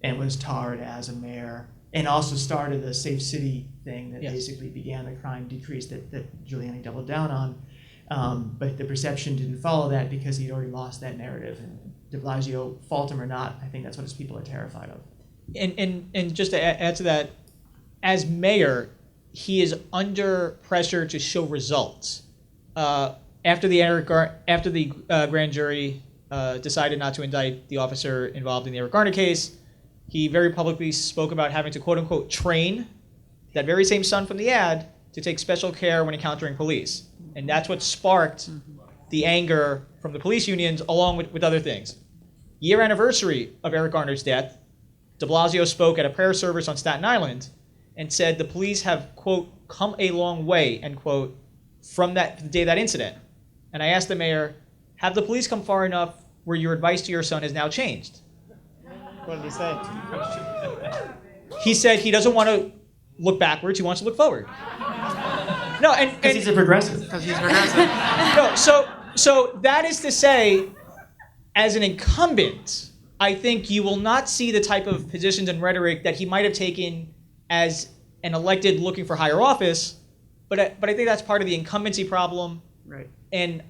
and was tarred as a mayor, and also started the Safe City thing that basically began the crime decrease that Giuliani doubled down on. But the perception didn't follow that because he'd already lost that narrative. And de Blasio, fault him or not, I think that's what his people are terrified of. And just to add to that, as mayor, he is under pressure to show results. After the grand jury decided not to indict the officer involved in the Eric Garner case, he very publicly spoke about having to quote unquote train that very same son from the ad to take special care when encountering police. And that's what sparked the anger from the police unions, along with other things. Year anniversary of Eric Garner's death, de Blasio spoke at a prayer service on Staten Island and said the police have, quote, come a long way, end quote, from the day of that incident. And I asked the mayor, have the police come far enough where your advice to your son has now changed? What did he say? He said he doesn't want to look backwards, he wants to look forward. No, and Because he's a progressive. Because he's progressive. no, so that is to say, as an incumbent, I think you will not see the type of positions and rhetoric that he might have taken as an elected looking for higher office, but I think that's part of the incumbency problem. Right. And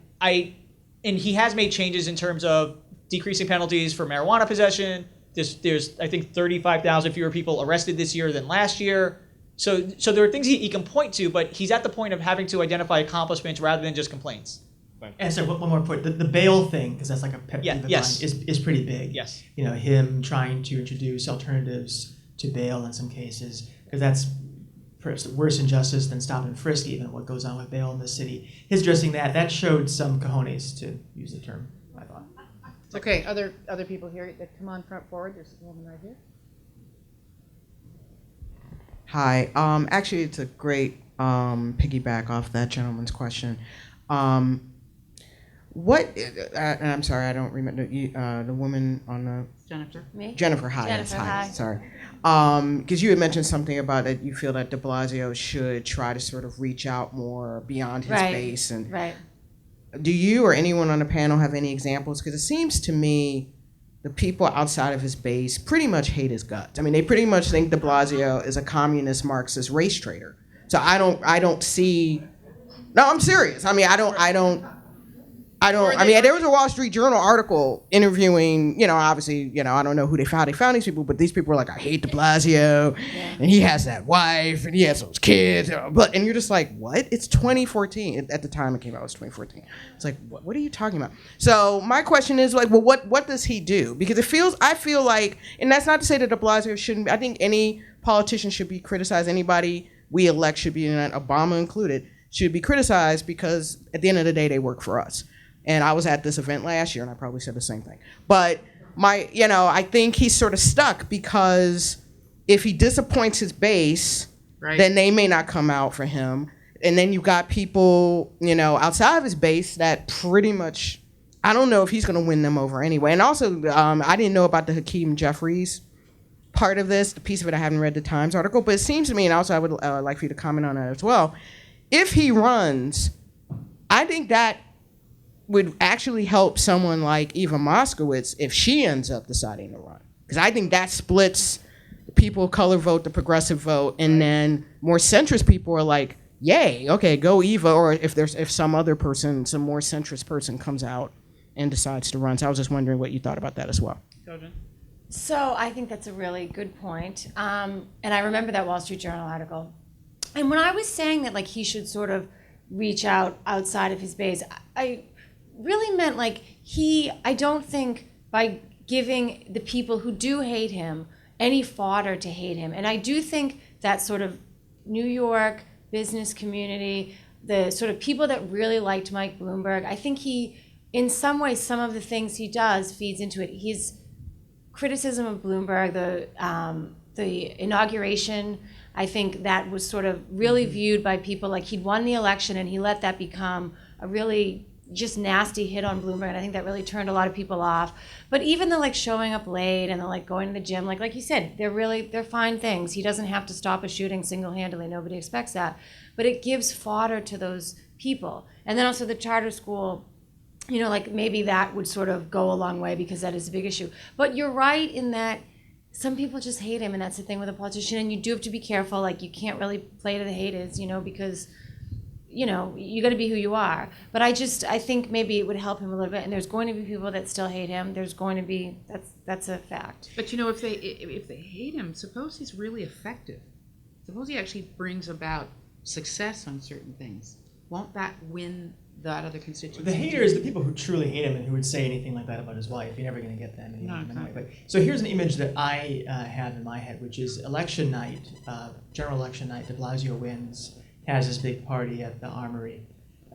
he has made changes in terms of decreasing penalties for marijuana possession, There's I think 35,000 fewer people arrested this year than last year. So there are things he can point to, but he's at the point of having to identify accomplishments rather than just complaints. And so one more point, the bail thing, because that's like a pet peeve of mine, yes. is pretty big. Yes. You know, him trying to introduce alternatives to bail in some cases, because that's perhaps worse injustice than stop and frisk, even what goes on with bail in the city. His addressing that showed some cojones, to use the term, I thought. Okay, other people here that come on front forward. There's a woman right here. Hi. Actually, it's a great piggyback off that gentleman's question. And I'm sorry, I don't remember the woman on the Jennifer. Me? Jennifer. Hi. Jennifer, hi. Sorry. Because you had mentioned something about that you feel that De Blasio should try to sort of reach out more beyond his base. And Right. do you or anyone on the panel have any examples? Because it seems to me the people outside of his base pretty much hate his guts. I mean, they pretty much think De Blasio is a communist Marxist race traitor. So I don't see. No, I'm serious. I mean, I mean, there was a Wall Street Journal article interviewing, obviously, I don't know how they found these people, but these people were like, I hate De Blasio, and he has that wife, and he has those kids, and you're just like, what? It's 2014. At the time it came out, it was 2014. It's like, what are you talking about? So my question is like, well, what does he do? Because I feel like, and that's not to say that De Blasio shouldn't be, I think any politician should be criticized, anybody we elect should be, Obama included, should be criticized because at the end of the day, they work for us. And I was at this event last year, and I probably said the same thing. But I think he's sort of stuck because if he disappoints his base, then they may not come out for him. And then you've got people, outside of his base that pretty much, I don't know if he's going to win them over anyway. And also, I didn't know about the Hakeem Jeffries part of this. The piece of it, I haven't read the Times article. But it seems to me, and also I would like for you to comment on that as well, if he runs, I think that would actually help someone like Eva Moskowitz if she ends up deciding to run. Because I think that splits the people of color vote, the progressive vote, and then more centrist people are like, yay, okay, go Eva, or if some other person, some more centrist person comes out and decides to run. So I was just wondering what you thought about that as well. So I think that's a really good point. And I remember that Wall Street Journal article. And when I was saying that like he should sort of reach out outside of his base, I really meant like I don't think by giving the people who do hate him any fodder to hate him. And I do think that sort of New York business community, the sort of people that really liked Mike Bloomberg, I think in some ways, some of the things he does feeds into it. His criticism of Bloomberg, the inauguration, I think that was sort of really viewed by people like he'd won the election and he let that become a really just nasty hit on Bloomberg, and I think that really turned a lot of people off. But even the like showing up late and the like going to the gym, like you said, they're fine things. He doesn't have to stop a shooting single-handedly. Nobody expects that. But it gives fodder to those people. And then also the charter school, like maybe that would sort of go a long way because that is a big issue. But you're right in that some people just hate him, and that's the thing with a politician, and you do have to be careful. Like you can't really play to the haters, because you got to be who you are. But I think maybe it would help him a little bit. And there's going to be people that still hate him. There's going to be, that's a fact. But if they hate him, suppose he's really effective. Suppose he actually brings about success on certain things. Won't that win that other constituency? The haters, the people who truly hate him and who would say anything like that about his wife, you're never going to get them. No, anyway. But, so here's an image that I have in my head, which is election night, general election night, de Blasio wins, has this big party at the Armory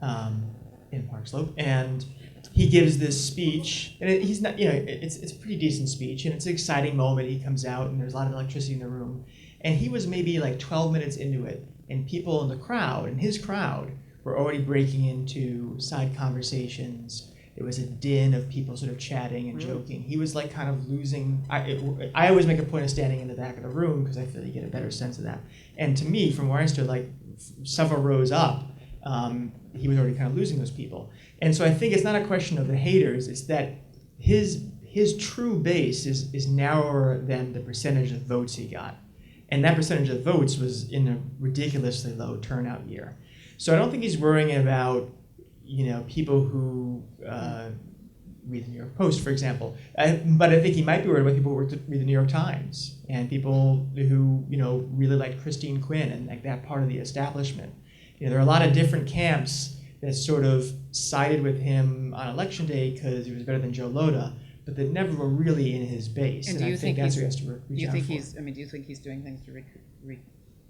in Park Slope, and he gives this speech, and he's not, it's a pretty decent speech, and it's an exciting moment. He comes out, and there's a lot of electricity in the room, and he was maybe like 12 minutes into it, and people in the crowd, in his crowd, were already breaking into side conversations. There was a din of people sort of chatting and joking. He was like kind of losing. I always make a point of standing in the back of the room because I feel you get a better sense of that. And to me, from where I stood, like several rows up, he was already kind of losing those people. And so I think it's not a question of the haters. It's that his true base is narrower than the percentage of votes he got. And that percentage of votes was in a ridiculously low turnout year. So I don't think he's worrying about, people who read the New York Post, for example. But I think he might be worried about people who read the New York Times and people who, really like Christine Quinn and like that part of the establishment. There are a lot of different camps that sort of sided with him on election day because he was better than Joe Lhota, but that never were really in his base. And do you I think that's what he has to reach do you out think for. do you think he's doing things to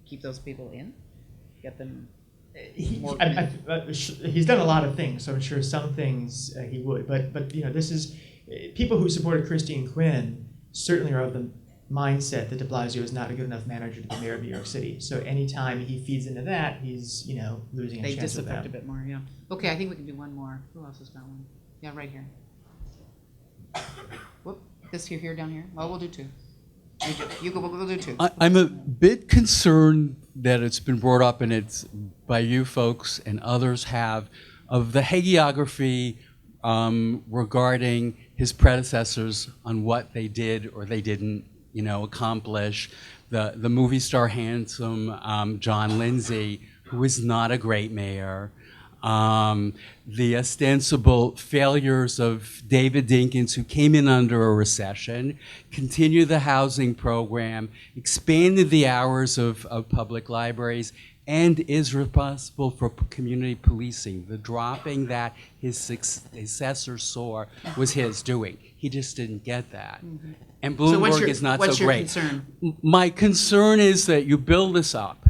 keep those people in? Get them more He's done a lot of things, so I'm sure some things he would. But this is people who supported Christine Quinn certainly are of the mindset that De Blasio is not a good enough manager to be mayor of New York City. So anytime he feeds into that, he's losing a they chance with disaffect that. a bit more. Yeah. Okay, I think we can do one more. Who else has got one? Yeah, right here. Whoop. This here, down here. Well, we'll do two. You go. We'll do two. I'm a bit concerned that it's been brought up, and it's by you folks and others have, of the hagiography regarding his predecessors on what they did or they didn't, accomplish. The movie star handsome John Lindsay, who is not a great mayor. The ostensible failures of David Dinkins, who came in under a recession, continued the housing program, expanded the hours of public libraries, and is responsible for community policing. The dropping that his successor saw was his doing. He just didn't get that. Mm-hmm. And Bloomberg is not so great. What's your concern? My concern is that you build this up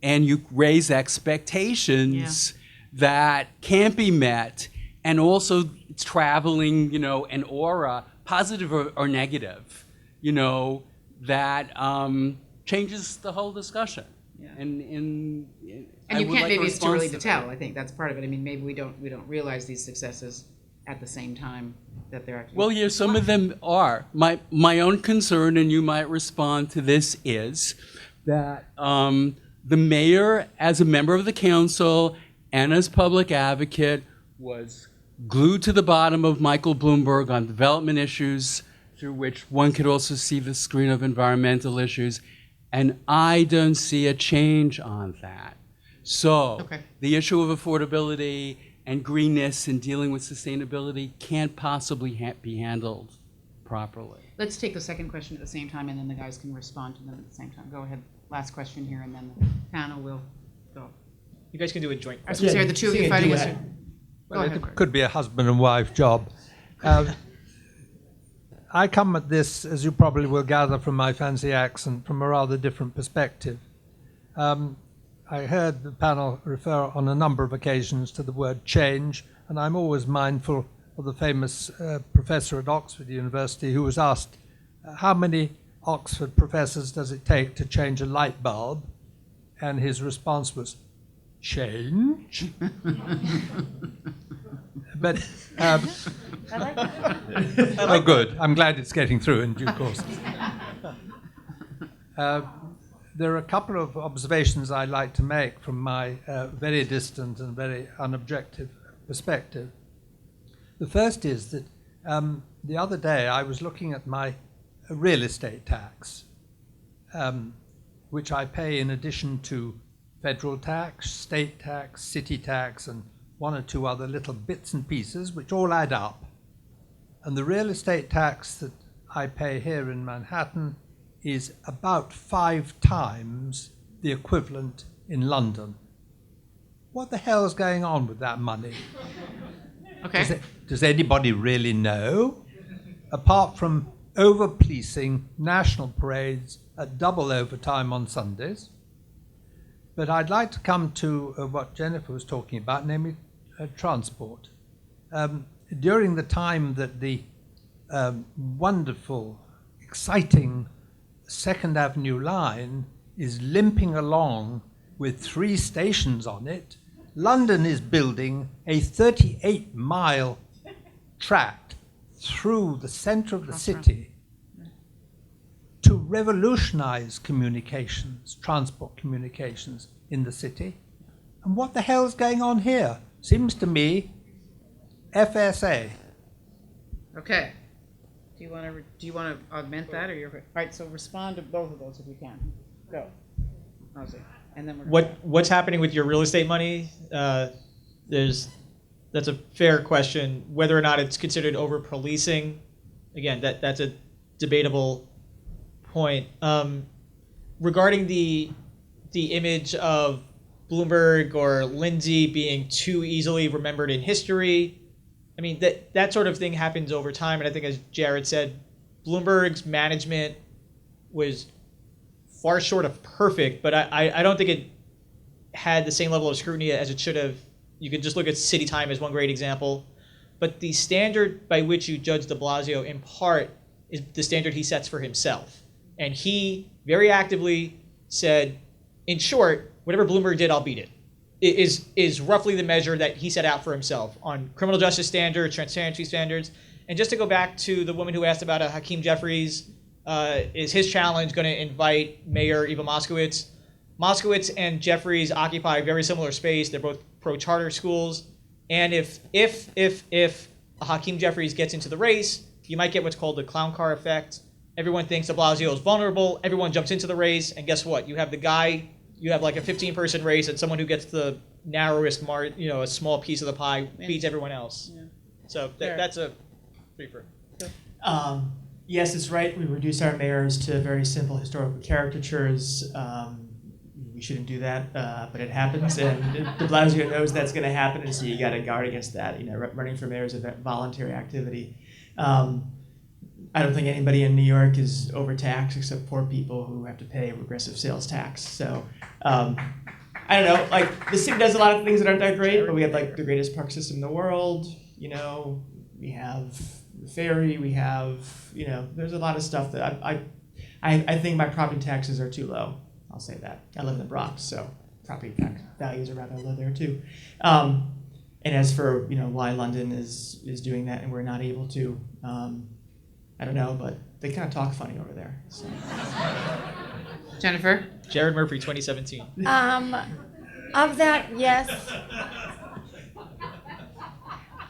and you raise expectations that can't be met, and also it's traveling, an aura, positive or negative, that changes the whole discussion. Yeah. And you can't, maybe it's too early to tell. I think that's part of it. I mean, maybe we don't realize these successes at the same time that they're actually. Well, yeah, some of them are. My own concern, and you might respond to this, is that the mayor, as a member of the council and as public advocate, was glued to the bottom of Michael Bloomberg on development issues, through which one could also see the screen of environmental issues. And I don't see a change on that. So the issue of affordability and greenness and dealing with sustainability can't possibly be handled properly. Let's take the second question at the same time, and then the guys can respond to them at the same time. Go ahead. Last question here, and then the panel will go. You guys can do a joint I was going to say, are the two of you fighting us? Well, it could be a husband and wife job. I come at this, as you probably will gather from my fancy accent, from a rather different perspective. I heard the panel refer on a number of occasions to the word change, and I'm always mindful of the famous professor at Oxford University who was asked, how many Oxford professors does it take to change a light bulb? And his response was, change? But oh, good. I'm glad it's getting through in due course. There are a couple of observations I'd like to make from my very distant and very unobjective perspective. The first is that the other day I was looking at my real estate tax, which I pay in addition to federal tax, state tax, city tax, and one or two other little bits and pieces, which all add up. And the real estate tax that I pay here in Manhattan is about 5 times the equivalent in London. What the hell's going on with that money? Okay. Does anybody really know? Apart from over-policing national parades at double overtime on Sundays. But I'd like to come to what Jennifer was talking about, namely transport. During the time that the wonderful, exciting Second Avenue line is limping along with 3 stations on it, London is building a 38-mile tract through the center of the city to revolutionize communications, transport communications in the city. And what the hell is going on here? Seems to me FSA. Okay. Do you want to augment that, or you're all right? So respond to both of those if you can. Go. Ozzy. And then we're What's happening with your real estate money? There's that's a fair question. Whether or not it's considered over-policing, again, that's a debatable point. Regarding the image of Bloomberg or Lindsay being too easily remembered in history, I mean, that sort of thing happens over time. And I think, as Jared said, Bloomberg's management was far short of perfect, but I don't think it had the same level of scrutiny as it should have. You could just look at City Time as one great example. But the standard by which you judge de Blasio, in part, is the standard he sets for himself. And he very actively said, in short, whatever Bloomberg did, I'll beat it. It is roughly the measure that he set out for himself on criminal justice standards, transparency standards. And just to go back to the woman who asked about Hakeem Jeffries, is his challenge going to invite Mayor Eva Moskowitz? Moskowitz and Jeffries occupy very similar space. They're both pro-charter schools. And if Hakeem Jeffries gets into the race, you might get what's called the clown car effect. Everyone thinks de Blasio is vulnerable. Everyone jumps into the race. And guess what? You have like a 15-person race, and someone who gets the narrowest a small piece of the pie beats everyone else. Yeah. So that's a creeper. Yes, it's right. We reduce our mayors to very simple historical caricatures. We shouldn't do that, but it happens, and de Blasio knows that's going to happen, and so you got to guard against that. Running for mayor is a voluntary activity. I don't think anybody in New York is overtaxed except poor people who have to pay regressive sales tax. So I don't know. Like, the city does a lot of things that aren't that great, but we have like the greatest park system in the world. We have the ferry. We have there's a lot of stuff that I think my property taxes are too low. I'll say that. I live in the Bronx, so property tax values are rather low there too. And as for why London is doing that and we're not able to, I don't know, but they kind of talk funny over there. So. Jennifer? Jared Murphy, 2017. Of that, yes.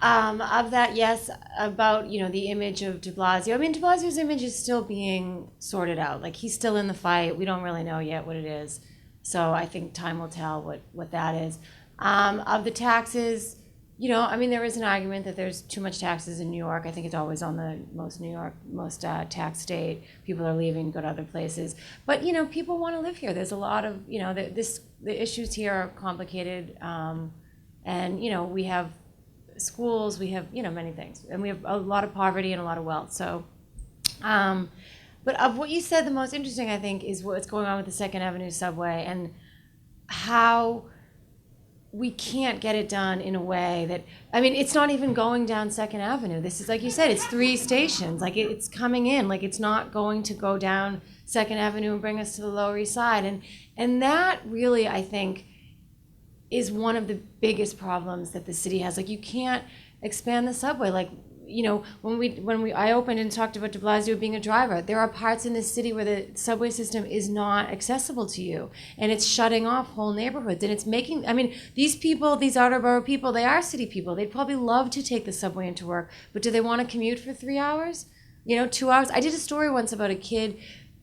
Of that, yes, about, the image of de Blasio. I mean, de Blasio's image is still being sorted out. Like, he's still in the fight. We don't really know yet what it is. So I think time will tell what that is. Of the taxes, there is an argument that there's too much taxes in New York. I think it's always on the most tax state. People are leaving to go to other places. But, people want to live here. There's a lot of, the issues here are complicated. And, we have schools, we have, many things. And we have a lot of poverty and a lot of wealth. So, but of what you said, the most interesting, I think, is what's going on with the Second Avenue subway and how we can't get it done in a way that, it's not even going down Second Avenue. This is, like you said, it's 3 stations. Like, it's coming in. Like, it's not going to go down Second Avenue and bring us to the Lower East Side. And that really, I think, is one of the biggest problems that the city has. Like, you can't expand the subway. Like, when I opened and talked about de Blasio being a driver, there are parts in this city where the subway system is not accessible to you, and it's shutting off whole neighborhoods, and it's making, these people, these outer borough people, they are city people. They'd probably love to take the subway into work, but do they want to commute for 3 hours? 2 hours? I did a story once about a kid.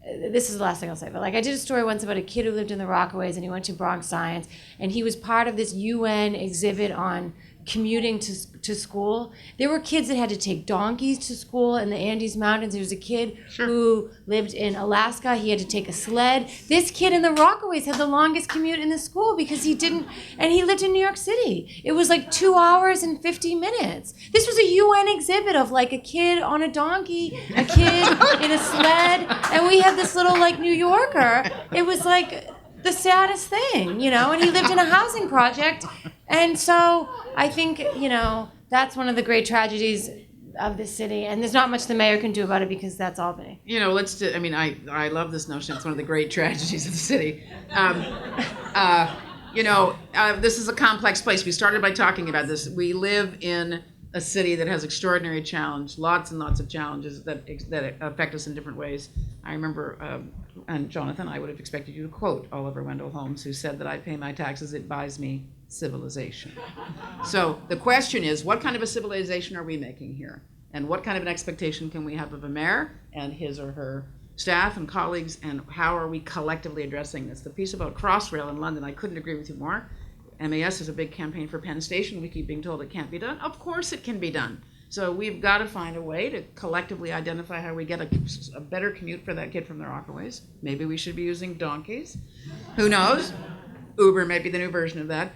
This is the last thing I'll say, but I did a story once about a kid who lived in the Rockaways, and he went to Bronx Science, and he was part of this UN exhibit on commuting to school. There were kids that had to take donkeys to school in the Andes Mountains. There was a kid who lived in Alaska. He had to take a sled. This kid in the Rockaways had the longest commute in the school because he lived in New York City. It was like 2 hours and 50 minutes. This was a UN exhibit of like a kid on a donkey, a kid in a sled, and we had this little like New Yorker. It was like the saddest thing, and he lived in a housing project. And so I think, that's one of the great tragedies of this city. And there's not much the mayor can do about it because that's Albany. I love this notion. It's one of the great tragedies of the city. This is a complex place. We started by talking about this. We live in a city that has extraordinary challenge, lots and lots of challenges that affect us in different ways. I remember, and Jonathan, I would have expected you to quote Oliver Wendell Holmes, who said that I pay my taxes, it buys me civilization. So the question is, what kind of a civilization are we making here? And what kind of an expectation can we have of a mayor and his or her staff and colleagues, and how are we collectively addressing this? The piece about Crossrail in London, I couldn't agree with you more. MAS is a big campaign for Penn Station. We keep being told it can't be done. Of course it can be done. So we've got to find a way to collectively identify how we get a better commute for that kid from the Rockaways. Maybe we should be using donkeys. Who knows? Uber may be the new version of that.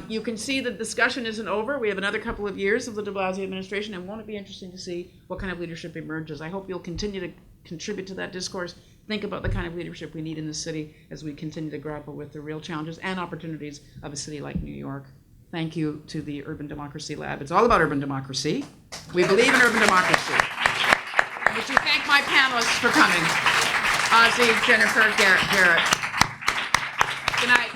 You can see the discussion isn't over. We have another couple of years of the de Blasio administration, and won't it be interesting to see what kind of leadership emerges? I hope you'll continue to contribute to that discourse. Think about the kind of leadership we need in the city as we continue to grapple with the real challenges and opportunities of a city like New York. Thank you to the Urban Democracy Lab. It's all about urban democracy. We believe in urban democracy. Would you thank my panelists for coming? Ozzie, Jennifer, Garrett. Good night.